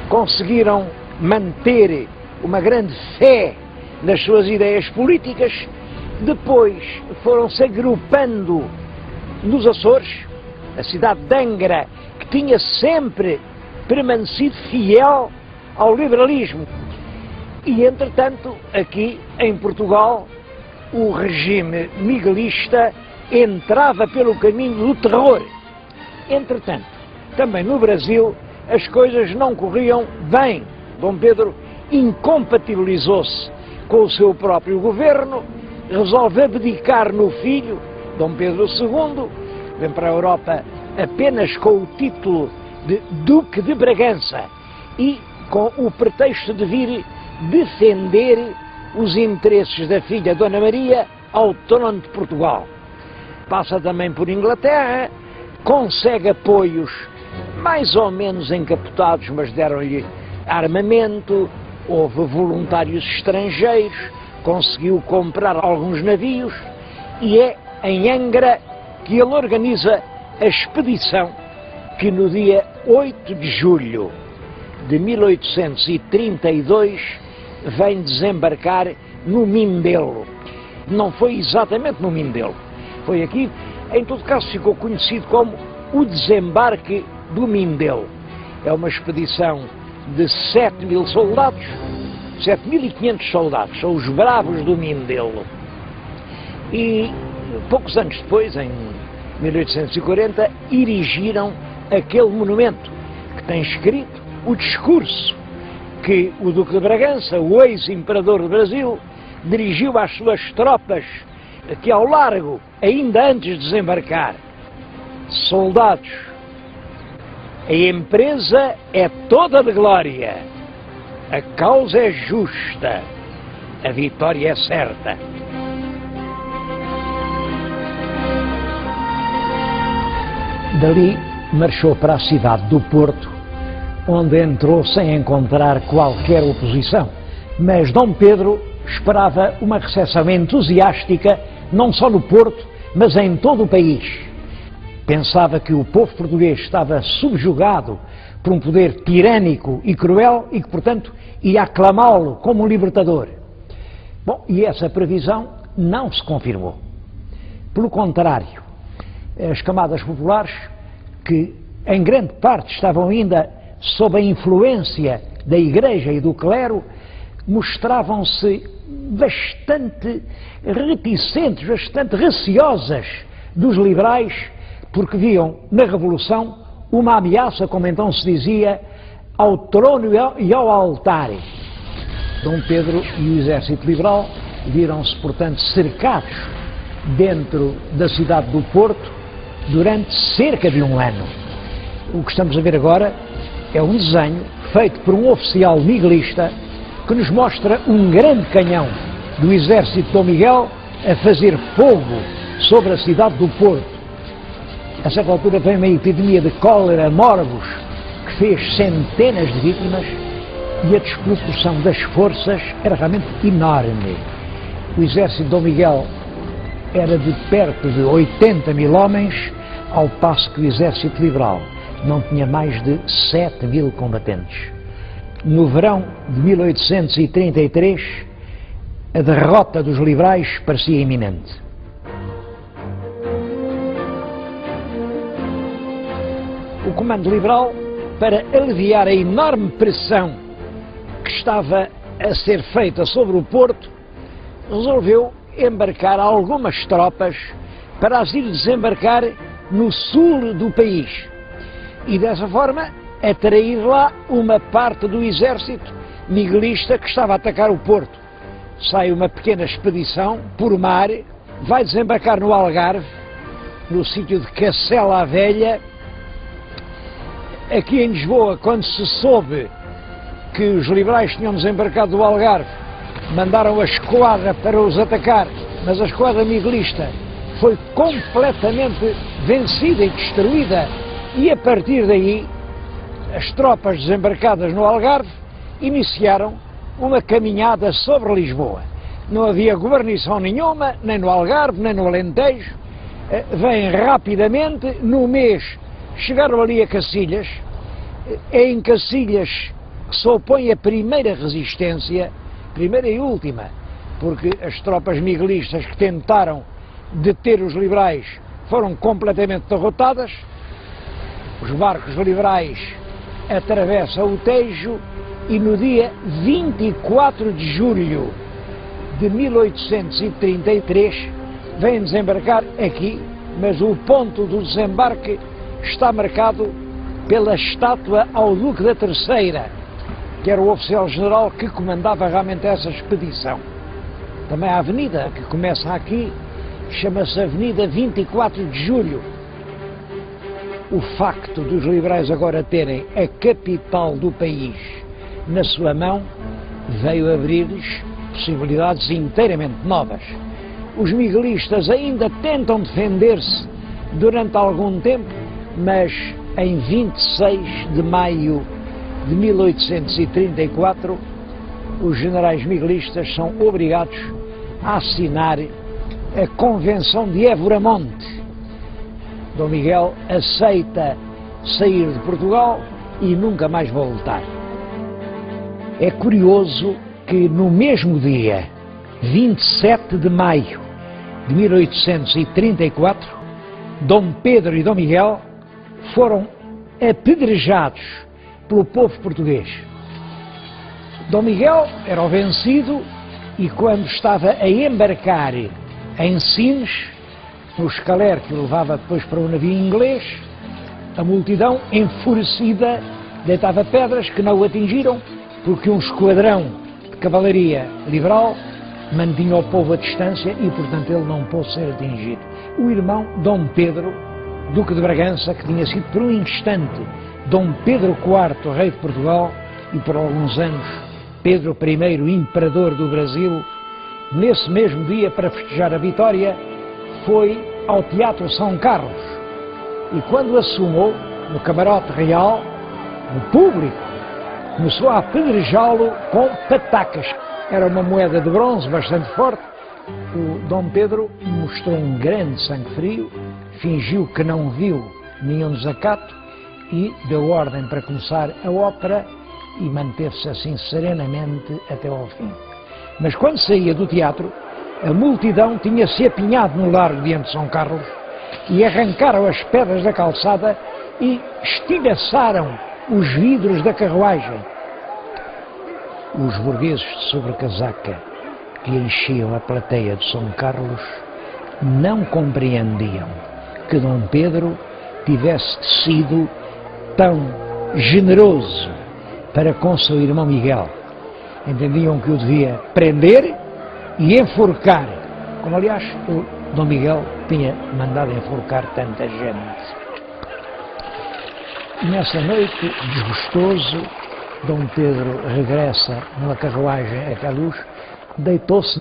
conseguiram manter uma grande fé nas suas ideias políticas, depois foram-se agrupando nos Açores, a cidade de Angra, que tinha sempre permanecido fiel ao liberalismo. E, entretanto, aqui em Portugal, o regime miguelista entrava pelo caminho do terror. Entretanto, também no Brasil, as coisas não corriam bem. Dom Pedro incompatibilizou-se com o seu próprio governo, resolve abdicar no filho, Dom Pedro II, vem para a Europa apenas com o título de Duque de Bragança e com o pretexto de vir defender os interesses da filha Dona Maria ao trono de Portugal. Passa também por Inglaterra, consegue apoios mais ou menos encapotados, mas deram-lhe armamento, houve voluntários estrangeiros, conseguiu comprar alguns navios e é em Angra que ele organiza a expedição que no dia 8 de julho de 1832 vem desembarcar no Mindelo. Não foi exatamente no Mindelo, foi aqui, em todo caso ficou conhecido como o desembarque do Mindelo. É uma expedição de 7.000 soldados, 7.500 soldados, são os bravos do Mindelo. E poucos anos depois, em 1840, erigiram aquele monumento que tem escrito o discurso que o Duque de Bragança, o ex-imperador do Brasil, dirigiu às suas tropas aqui ao largo, ainda antes de desembarcar. Soldados, a empresa é toda de glória, a causa é justa, a vitória é certa. Dali marchou para a cidade do Porto, onde entrou sem encontrar qualquer oposição. Mas Dom Pedro esperava uma recepção entusiástica, não só no Porto, mas em todo o país. Pensava que o povo português estava subjugado por um poder tirânico e cruel e que, portanto, ia aclamá-lo como um libertador. Bom, e essa previsão não se confirmou. Pelo contrário, as camadas populares, que em grande parte estavam ainda sob a influência da Igreja e do clero, mostravam-se bastante reticentes, bastante receosas dos liberais, porque viam na Revolução uma ameaça, como então se dizia, ao trono e ao altar. Dom Pedro e o exército liberal viram-se, portanto, cercados dentro da cidade do Porto durante cerca de um ano. O que estamos a ver agora é um desenho feito por um oficial miguelista que nos mostra um grande canhão do exército de Dom Miguel a fazer fogo sobre a cidade do Porto. A certa altura veio uma epidemia de cólera morbus que fez centenas de vítimas e a desproporção das forças era realmente enorme. O exército de Dom Miguel era de perto de 80 mil homens, ao passo que o exército liberal não tinha mais de 7 mil combatentes. No verão de 1833, a derrota dos liberais parecia iminente. O comando liberal, para aliviar a enorme pressão que estava a ser feita sobre o Porto, resolveu embarcar algumas tropas para as ir desembarcar no sul do país e dessa forma atrair lá uma parte do exército miguelista que estava a atacar o Porto. Sai uma pequena expedição por mar, vai desembarcar no Algarve, no sítio de Cacela a Velha. Aqui em Lisboa, quando se soube que os liberais tinham desembarcado do Algarve, mandaram a esquadra para os atacar, mas a esquadra miguelista foi completamente vencida e destruída, e a partir daí as tropas desembarcadas no Algarve iniciaram uma caminhada sobre Lisboa. Não havia guarnição nenhuma, nem no Algarve, nem no Alentejo. Vêm rapidamente, no mês chegaram ali a Cacilhas. É em Cacilhas que se opõe a primeira resistência, primeira e última, porque as tropas miguelistas que tentaram deter os liberais foram completamente derrotadas. Os barcos liberais atravessam o Tejo e no dia 24 de julho de 1833 vêm desembarcar aqui, mas o ponto do desembarque está marcado pela estátua ao Duque da Terceira, que era o oficial-general que comandava realmente essa expedição. Também a avenida que começa aqui chama-se Avenida 24 de Julho. O facto dos liberais agora terem a capital do país na sua mão veio abrir-lhes possibilidades inteiramente novas. Os miguelistas ainda tentam defender-se durante algum tempo, mas em 26 de maio de 1834 os generais miguelistas são obrigados a assinar a Convenção de Évora-Monte. Dom Miguel aceita sair de Portugal e nunca mais voltar. É curioso que no mesmo dia, 27 de maio de 1834, Dom Pedro e Dom Miguel foram apedrejados pelo povo português. Dom Miguel era o vencido e quando estava a embarcar em Sines, no escaler que o levava depois para o navio inglês, a multidão, enfurecida, deitava pedras que não o atingiram, porque um esquadrão de cavalaria liberal mantinha o povo a distância e, portanto, ele não pôde ser atingido. O irmão Dom Pedro, Duque de Bragança, que tinha sido por um instante Dom Pedro IV, rei de Portugal, e por alguns anos Pedro I, imperador do Brasil, nesse mesmo dia, para festejar a vitória, foi ao Teatro São Carlos, E quando assumou, no camarote real, o público começou a apedrejá-lo com patacas. Era uma moeda de bronze bastante forte. O Dom Pedro mostrou um grande sangue frio, fingiu que não viu nenhum desacato e deu ordem para começar a ópera e manteve-se assim serenamente até ao fim. Mas quando saía do teatro, a multidão tinha-se apinhado no largo diante de São Carlos e arrancaram as pedras da calçada e estilhaçaram os vidros da carruagem. Os burgueses de sobrecasaca que enchiam a plateia de São Carlos não compreendiam que Dom Pedro tivesse sido tão generoso para com seu irmão Miguel. Entendiam que o devia prender e enforcar, como aliás o Dom Miguel tinha mandado enforcar tanta gente. Nessa noite, desgostoso, Dom Pedro regressa numa carruagem a Queluz, deitou-se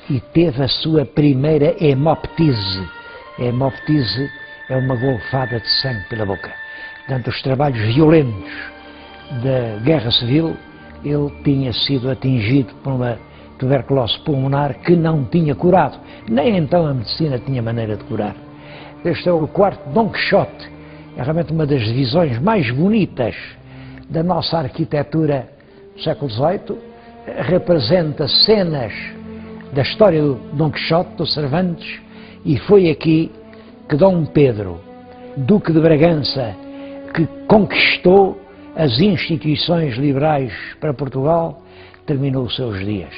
e teve a sua primeira hemoptise. A hemoptise é uma golfada de sangue pela boca. Durante os trabalhos violentos da Guerra Civil, ele tinha sido atingido por uma tuberculose pulmonar que não tinha curado. Nem então a medicina tinha maneira de curar. Este é o quarto Dom Quixote. É realmente uma das visões mais bonitas da nossa arquitetura do século XVIII. Representa cenas da história do Dom Quixote, do Cervantes, e foi aqui que Dom Pedro, Duque de Bragança, que conquistou as instituições liberais para Portugal, terminou os seus dias.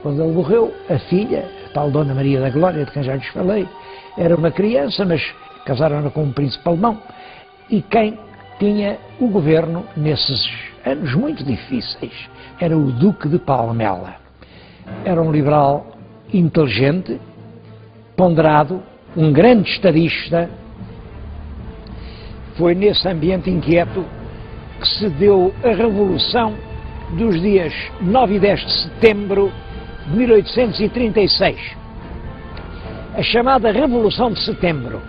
Quando ele morreu, a filha, a tal Dona Maria da Glória, de quem já lhes falei, era uma criança, mas casaram-na com um príncipe alemão, e quem tinha o governo nesses anos muito difíceis era o Duque de Palmela. Era um liberal inteligente, ponderado, um grande estadista. Foi nesse ambiente inquieto que se deu a Revolução dos dias 9 e 10 de setembro de 1836. A chamada Revolução de Setembro.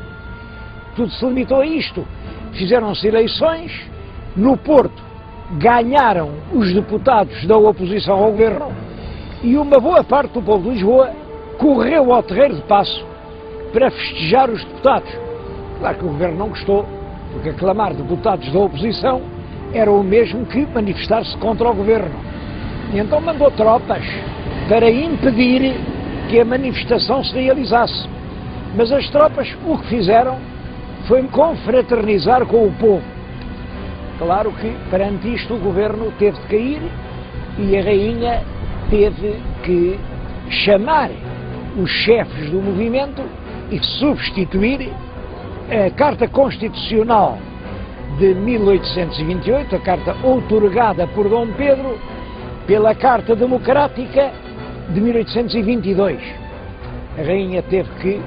Tudo se limitou a isto. Fizeram-se eleições, no Porto ganharam os deputados da oposição ao governo e uma boa parte do povo de Lisboa correu ao Terreiro de Paço para festejar os deputados. Claro que o governo não gostou, porque aclamar deputados da oposição era o mesmo que manifestar-se contra o governo. E então mandou tropas para impedir que a manifestação se realizasse. Mas as tropas o que fizeram foi confraternizar com o povo. Claro que perante isto o governo teve de cair e a rainha teve que chamar os chefes do movimento e substituir a Carta Constitucional de 1828, a carta outorgada por Dom Pedro, pela Carta Democrática de 1822. A rainha teve que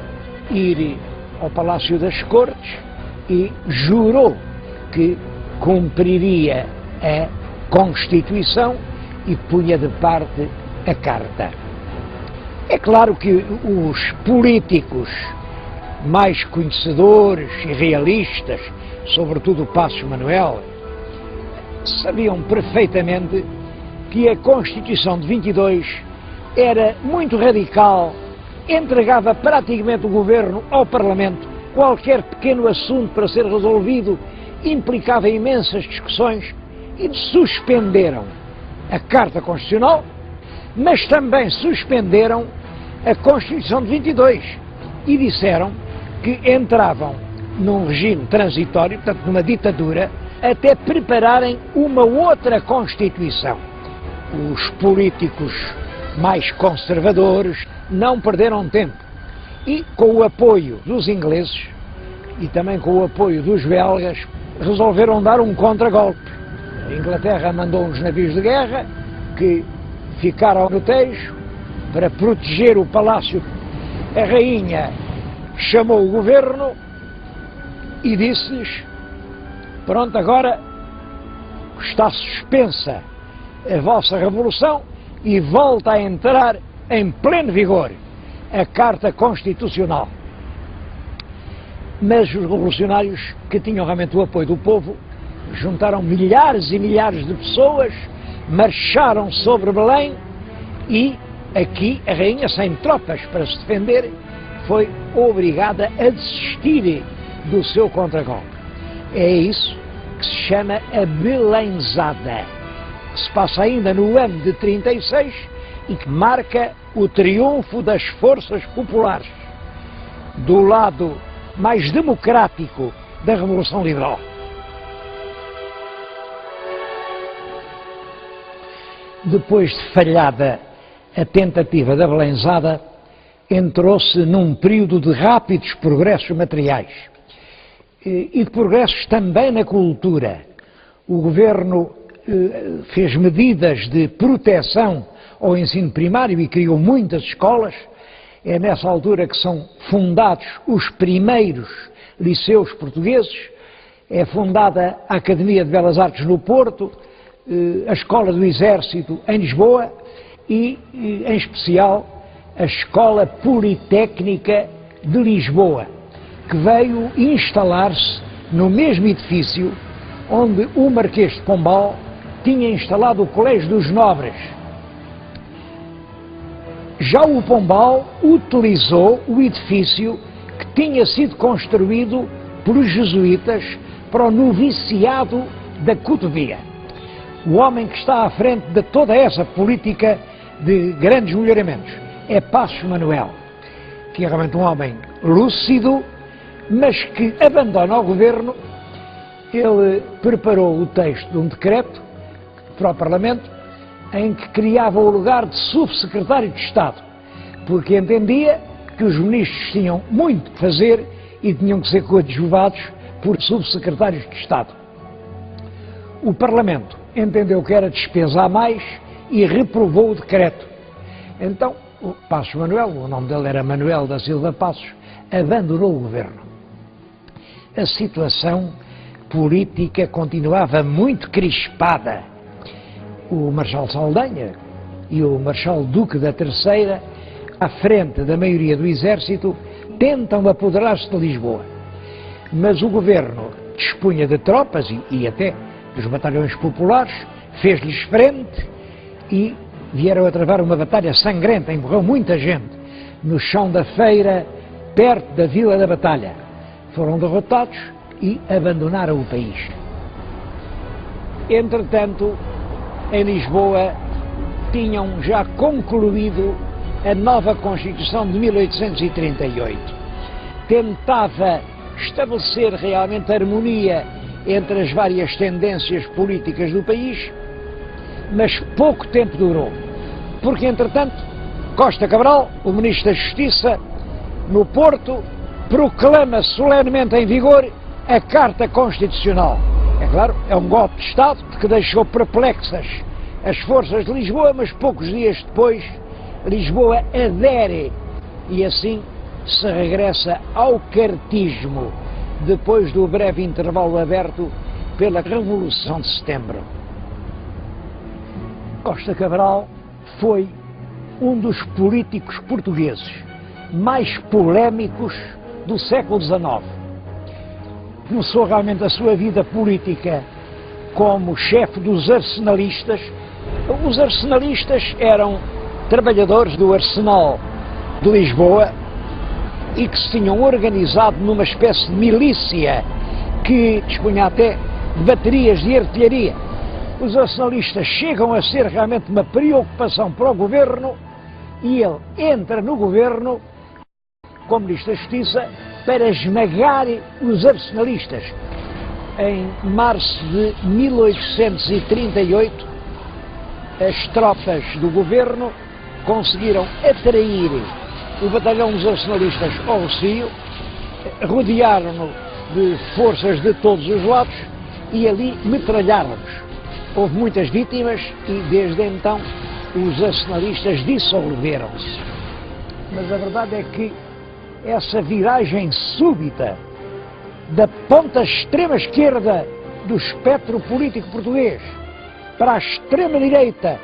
ir ao Palácio das Cortes e jurou que cumpriria a Constituição e punha de parte a Carta. É claro que os políticos mais conhecedores e realistas, sobretudo o Passos Manuel, sabiam perfeitamente que a Constituição de 22 era muito radical, entregava praticamente o governo ao Parlamento, qualquer pequeno assunto para ser resolvido implicava imensas discussões e suspenderam a Carta Constitucional, mas também suspenderam a Constituição de 22 e disseram que entravam num regime transitório, portanto numa ditadura, até prepararem uma outra Constituição. Os políticos mais conservadores não perderam tempo e, com o apoio dos ingleses e também com o apoio dos belgas, resolveram dar um contragolpe. A Inglaterra mandou uns navios de guerra que ficaram no Tejo para proteger o palácio. A rainha chamou o governo e disse-lhes: pronto, agora está suspensa a vossa revolução e volta a entrar em pleno vigor a Carta Constitucional. Mas os revolucionários, que tinham realmente o apoio do povo, juntaram milhares e milhares de pessoas, marcharam sobre Belém e aqui a rainha, sem tropas para se defender, foi obrigada a desistir do seu contragolpe. É isso que se chama a Belenzada, que se passa ainda no ano de 36 e que marca o triunfo das forças populares do lado mais democrático da Revolução Liberal. Depois de falhada a tentativa da Belenzada, entrou-se num período de rápidos progressos materiais e de progressos também na cultura. O governo fez medidas de proteção ao ensino primário e criou muitas escolas. É nessa altura que são fundados os primeiros liceus portugueses, é fundada a Academia de Belas Artes no Porto, a Escola do Exército em Lisboa e, em especial, a Escola Politécnica de Lisboa, que veio instalar-se no mesmo edifício onde o Marquês de Pombal tinha instalado o Colégio dos Nobres. Já o Pombal utilizou o edifício que tinha sido construído pelos jesuítas para o noviciado da Cotovia. O homem que está à frente de toda essa política de grandes melhoramentos é Passos Manuel, que é realmente um homem lúcido, mas que abandona o governo. Ele preparou o texto de um decreto para o Parlamento em que criava o lugar de subsecretário de Estado, porque entendia que os ministros tinham muito que fazer e tinham que ser coadjuvados por subsecretários de Estado. O Parlamento entendeu que era despesa a mais e reprovou o decreto. Então, o Passos Manuel, o nome dele era Manuel da Silva Passos, abandonou o governo. A situação política continuava muito crispada. O Marechal Saldanha e o Marechal Duque da Terceira, à frente da maioria do exército, tentam apoderar-se de Lisboa. Mas o governo dispunha de tropas e até dos batalhões populares, fez-lhes frente e vieram a travar uma batalha sangrenta, e morreu muita gente no chão da feira, perto da Vila da Batalha. Foram derrotados e abandonaram o país. Entretanto, em Lisboa, tinham já concluído a nova Constituição de 1838. Tentava estabelecer realmente harmonia entre as várias tendências políticas do país, mas pouco tempo durou, porque, entretanto, Costa Cabral, o Ministro da Justiça, no Porto, proclama solenemente em vigor a Carta Constitucional. É claro, é um golpe de Estado que deixou perplexas as forças de Lisboa, mas poucos dias depois Lisboa adere e assim se regressa ao cartismo, depois do breve intervalo aberto pela Revolução de Setembro. Costa Cabral foi um dos políticos portugueses mais polémicos do século XIX. Começou realmente a sua vida política como chefe dos arsenalistas. Os arsenalistas eram trabalhadores do Arsenal de Lisboa e que se tinham organizado numa espécie de milícia que dispunha até de baterias de artilharia. Os arsenalistas chegam a ser realmente uma preocupação para o governo e ele entra no governo como Ministro da Justiça para esmagar os arsenalistas. Em março de 1838, as tropas do governo conseguiram atrair o batalhão dos arsenalistas ao Rossio, rodearam-no de forças de todos os lados e ali metralharam-nos. Houve muitas vítimas e desde então os arsenalistas dissolveram-se. Mas a verdade é que essa viragem súbita da ponta extrema-esquerda do espectro político português para a extrema-direita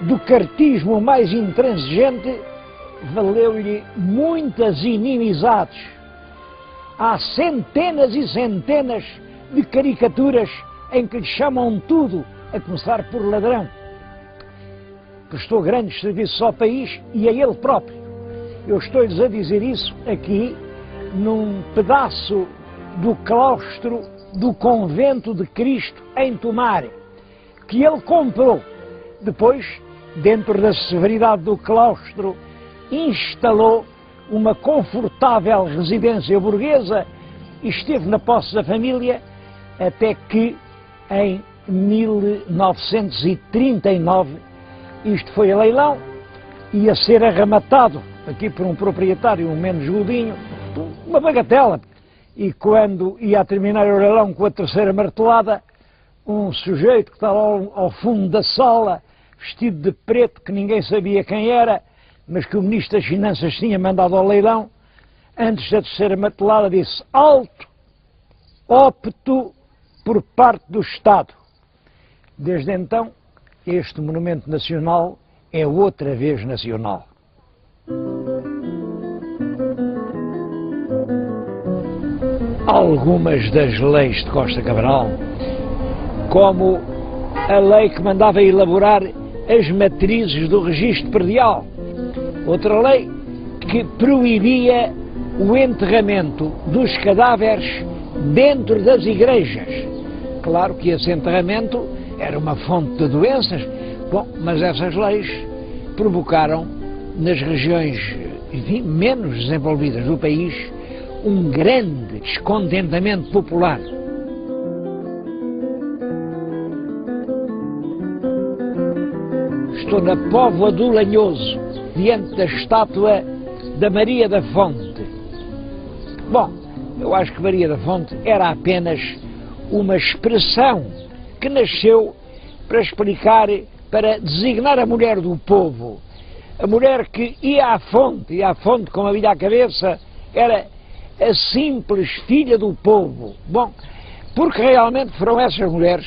do cartismo mais intransigente valeu-lhe muitas inimizades há centenas e centenas de caricaturas em que lhe chamam tudo, a começar por ladrão. Prestou grandes serviços ao país e a ele próprio. Eu estou-lhes a dizer isso aqui, num pedaço do claustro do Convento de Cristo em Tomar, que ele comprou. Depois, dentro da severidade do claustro, instalou uma confortável residência burguesa e esteve na posse da família até que, em 1939, isto foi a leilão, ia ser arrematado aqui por um proprietário, um menos godinho, uma bagatela. E quando ia a terminar o leilão com a terceira martelada, um sujeito que estava ao fundo da sala, vestido de preto, que ninguém sabia quem era, mas que o Ministro das Finanças tinha mandado ao leilão, antes da terceira martelada disse: alto, ópto por parte do Estado. Desde então, este monumento nacional é outra vez nacional. Algumas das leis de Costa Cabral, como a lei que mandava elaborar as matrizes do registro predial, outra lei que proibia o enterramento dos cadáveres dentro das igrejas. Claro que esse enterramento era uma fonte de doenças. Bom, mas essas leis provocaram nas regiões, enfim, menos desenvolvidas do país um grande descontentamento popular. Estou na Póvoa do Lanhoso, diante da estátua da Maria da Fonte. Bom, eu acho que Maria da Fonte era apenas uma expressão que nasceu para explicar, para designar a mulher do povo. A mulher que ia à fonte, e à fonte com a vida à cabeça, era a simples filha do povo. Bom, porque realmente foram essas mulheres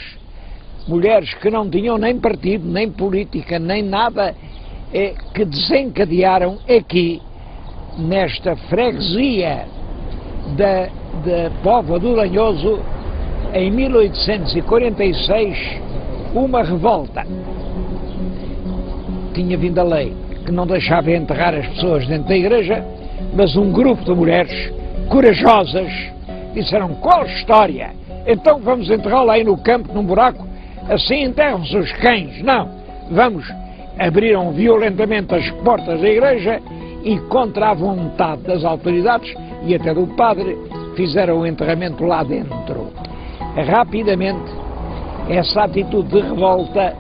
que não tinham nem partido, nem política, nem nada, que desencadearam aqui, nesta freguesia da Póvoa do Lanhoso, em 1846, uma revolta. Tinha vindo a lei que não deixava enterrar as pessoas dentro da igreja, mas um grupo de mulheres corajosas disseram: qual história? Então vamos enterrá-la aí no campo, num buraco, assim enterram-se os cães. Não, vamos. Abriram violentamente as portas da igreja e, contra a vontade das autoridades e até do padre, fizeram o enterramento lá dentro. Rapidamente, essa atitude de revolta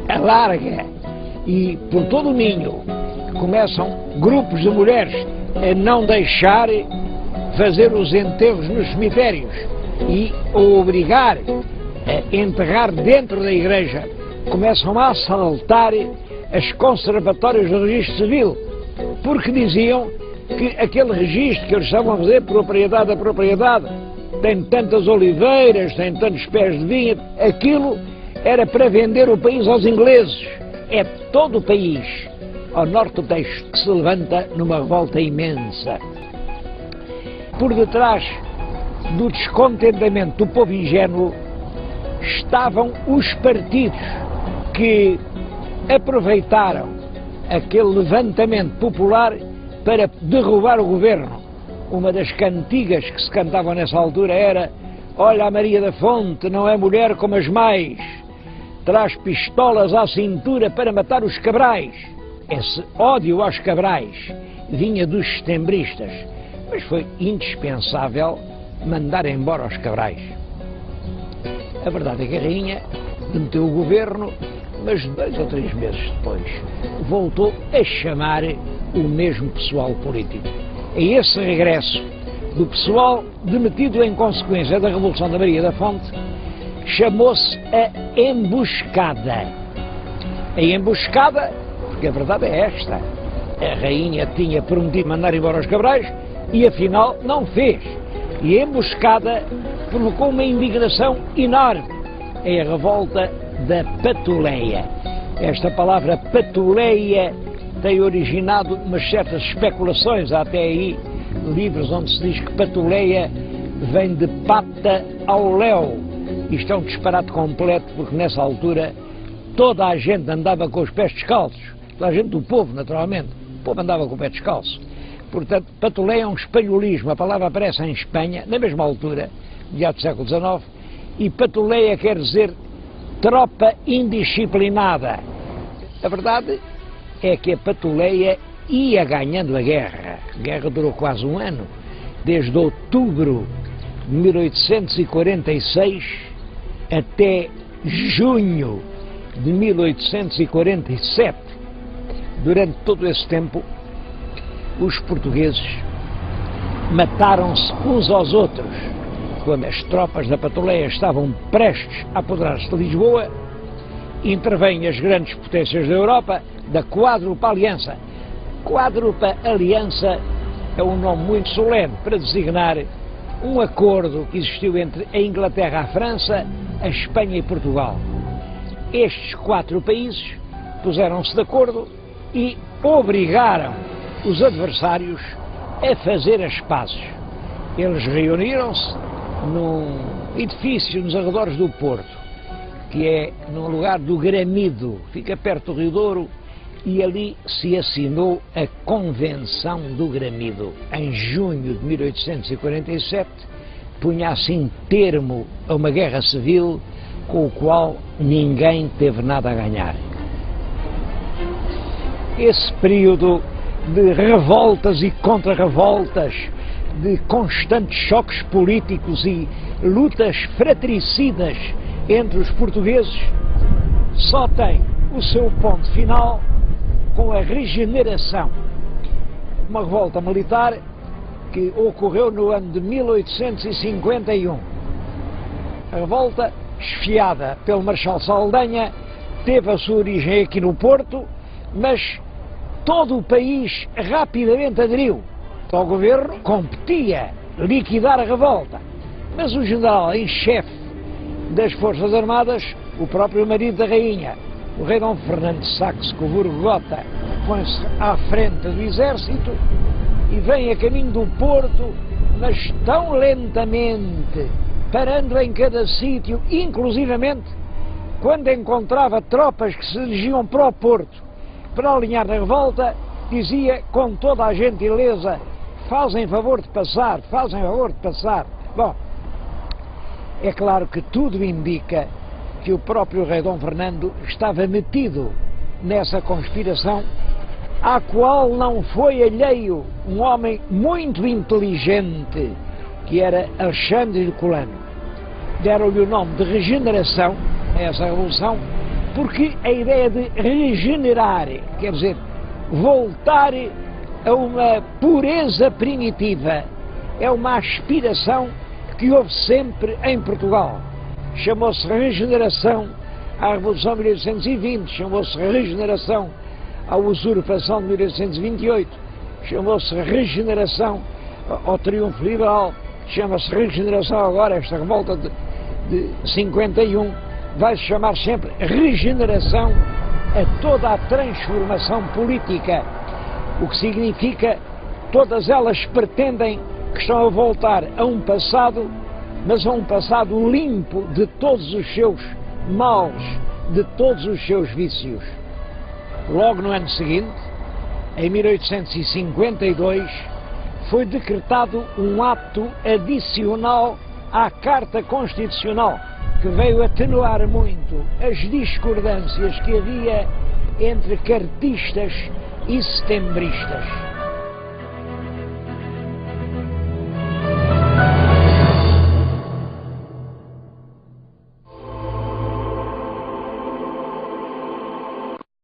alarga e por todo o Minho começam grupos de mulheres a não deixar fazer os enterros nos cemitérios e a obrigar a enterrar dentro da igreja. Começam a assaltar as conservatórias do registro civil, porque diziam que aquele registro que eles estavam a fazer, propriedade a propriedade, tem tantas oliveiras, tem tantos pés de vinha, aquilo era para vender o país aos ingleses. É todo o país, ao norte do Tejo, que se levanta numa revolta imensa. Por detrás do descontentamento do povo ingênuo estavam os partidos que aproveitaram aquele levantamento popular para derrubar o governo. Uma das cantigas que se cantavam nessa altura era: olha, a Maria da Fonte não é mulher como as mais, traz pistolas à cintura para matar os cabrais. Esse ódio aos cabrais vinha dos setembristas, mas foi indispensável mandar embora os cabrais. A verdade é que a rainha demeteu o governo, mas 2 ou 3 meses depois voltou a chamar o mesmo pessoal político. É esse regresso do pessoal demitido em consequência da Revolução da Maria da Fonte chamou-se a emboscada. A emboscada, porque a verdade é esta: a rainha tinha prometido mandar embora os cabrais e afinal não fez. E a emboscada provocou uma indignação enorme. É a revolta da Patuleia. Esta palavra Patuleia tem originado umas certas especulações até aí livros onde se diz que patuleia vem de pata ao léu. Isto é um disparate completo, porque nessa altura toda a gente andava com os pés descalços. Toda a gente do povo, naturalmente. O povo andava com o pé descalço. Portanto, patuleia é um espanholismo. A palavra aparece em Espanha, na mesma altura, meados do século XIX, e patuleia quer dizer tropa indisciplinada. A verdade é que a patuleia ia ganhando a guerra. A guerra durou quase um ano, desde outubro de 1846 até junho de 1847. Durante todo esse tempo, os portugueses mataram-se uns aos outros. Quando as tropas da patuleia estavam prestes a apoderar-se de Lisboa, intervêm as grandes potências da Europa da Quádrupla Aliança. Quádrupla Aliança é um nome muito solene para designar um acordo que existiu entre a Inglaterra, a França, a Espanha e Portugal. Estes 4 países puseram-se de acordo e obrigaram os adversários a fazer as pazes. Eles reuniram-se num edifício nos arredores do Porto, que é no lugar do Gramido, fica perto do Rio Douro, e ali se assinou a Convenção do Gramido. Em junho de 1847, punha assim termo a uma guerra civil com o qual ninguém teve nada a ganhar. Esse período de revoltas e contra-revoltas, de constantes choques políticos e lutas fratricidas entre os portugueses, só tem o seu ponto final com a regeneração. Uma revolta militar que ocorreu no ano de 1851. A revolta, esfiada pelo Marechal Saldanha, teve a sua origem aqui no Porto, mas todo o país rapidamente aderiu. O governo competia liquidar a revolta, mas o general em chefe das Forças Armadas, o próprio marido da rainha, o rei Dom Fernando de Saxe-Coburgo-Gotha, põe-se à frente do exército e vem a caminho do Porto, mas tão lentamente, parando em cada sítio, inclusivamente quando encontrava tropas que se dirigiam para o Porto para alinhar na revolta, dizia com toda a gentileza: fazem favor de passar, fazem favor de passar. Bom, é claro que tudo indica que o próprio rei Dom Fernando estava metido nessa conspiração, à qual não foi alheio um homem muito inteligente, que era Alexandre de Colano. Deram-lhe o nome de regeneração a essa revolução, porque a ideia de regenerar, quer dizer, voltar a uma pureza primitiva, é uma aspiração que houve sempre em Portugal. Chamou-se regeneração à Revolução de 1820, chamou-se regeneração à usurpação de 1828, chamou-se regeneração ao triunfo liberal, chama-se regeneração agora, esta revolta de 51, vai-se chamar sempre regeneração a toda a transformação política, o que significa todas elas pretendem que estão a voltar a um passado, mas a um passado limpo de todos os seus males, de todos os seus vícios. Logo no ano seguinte, em 1852, foi decretado um ato adicional à Carta Constitucional, que veio atenuar muito as discordâncias que havia entre cartistas e setembristas.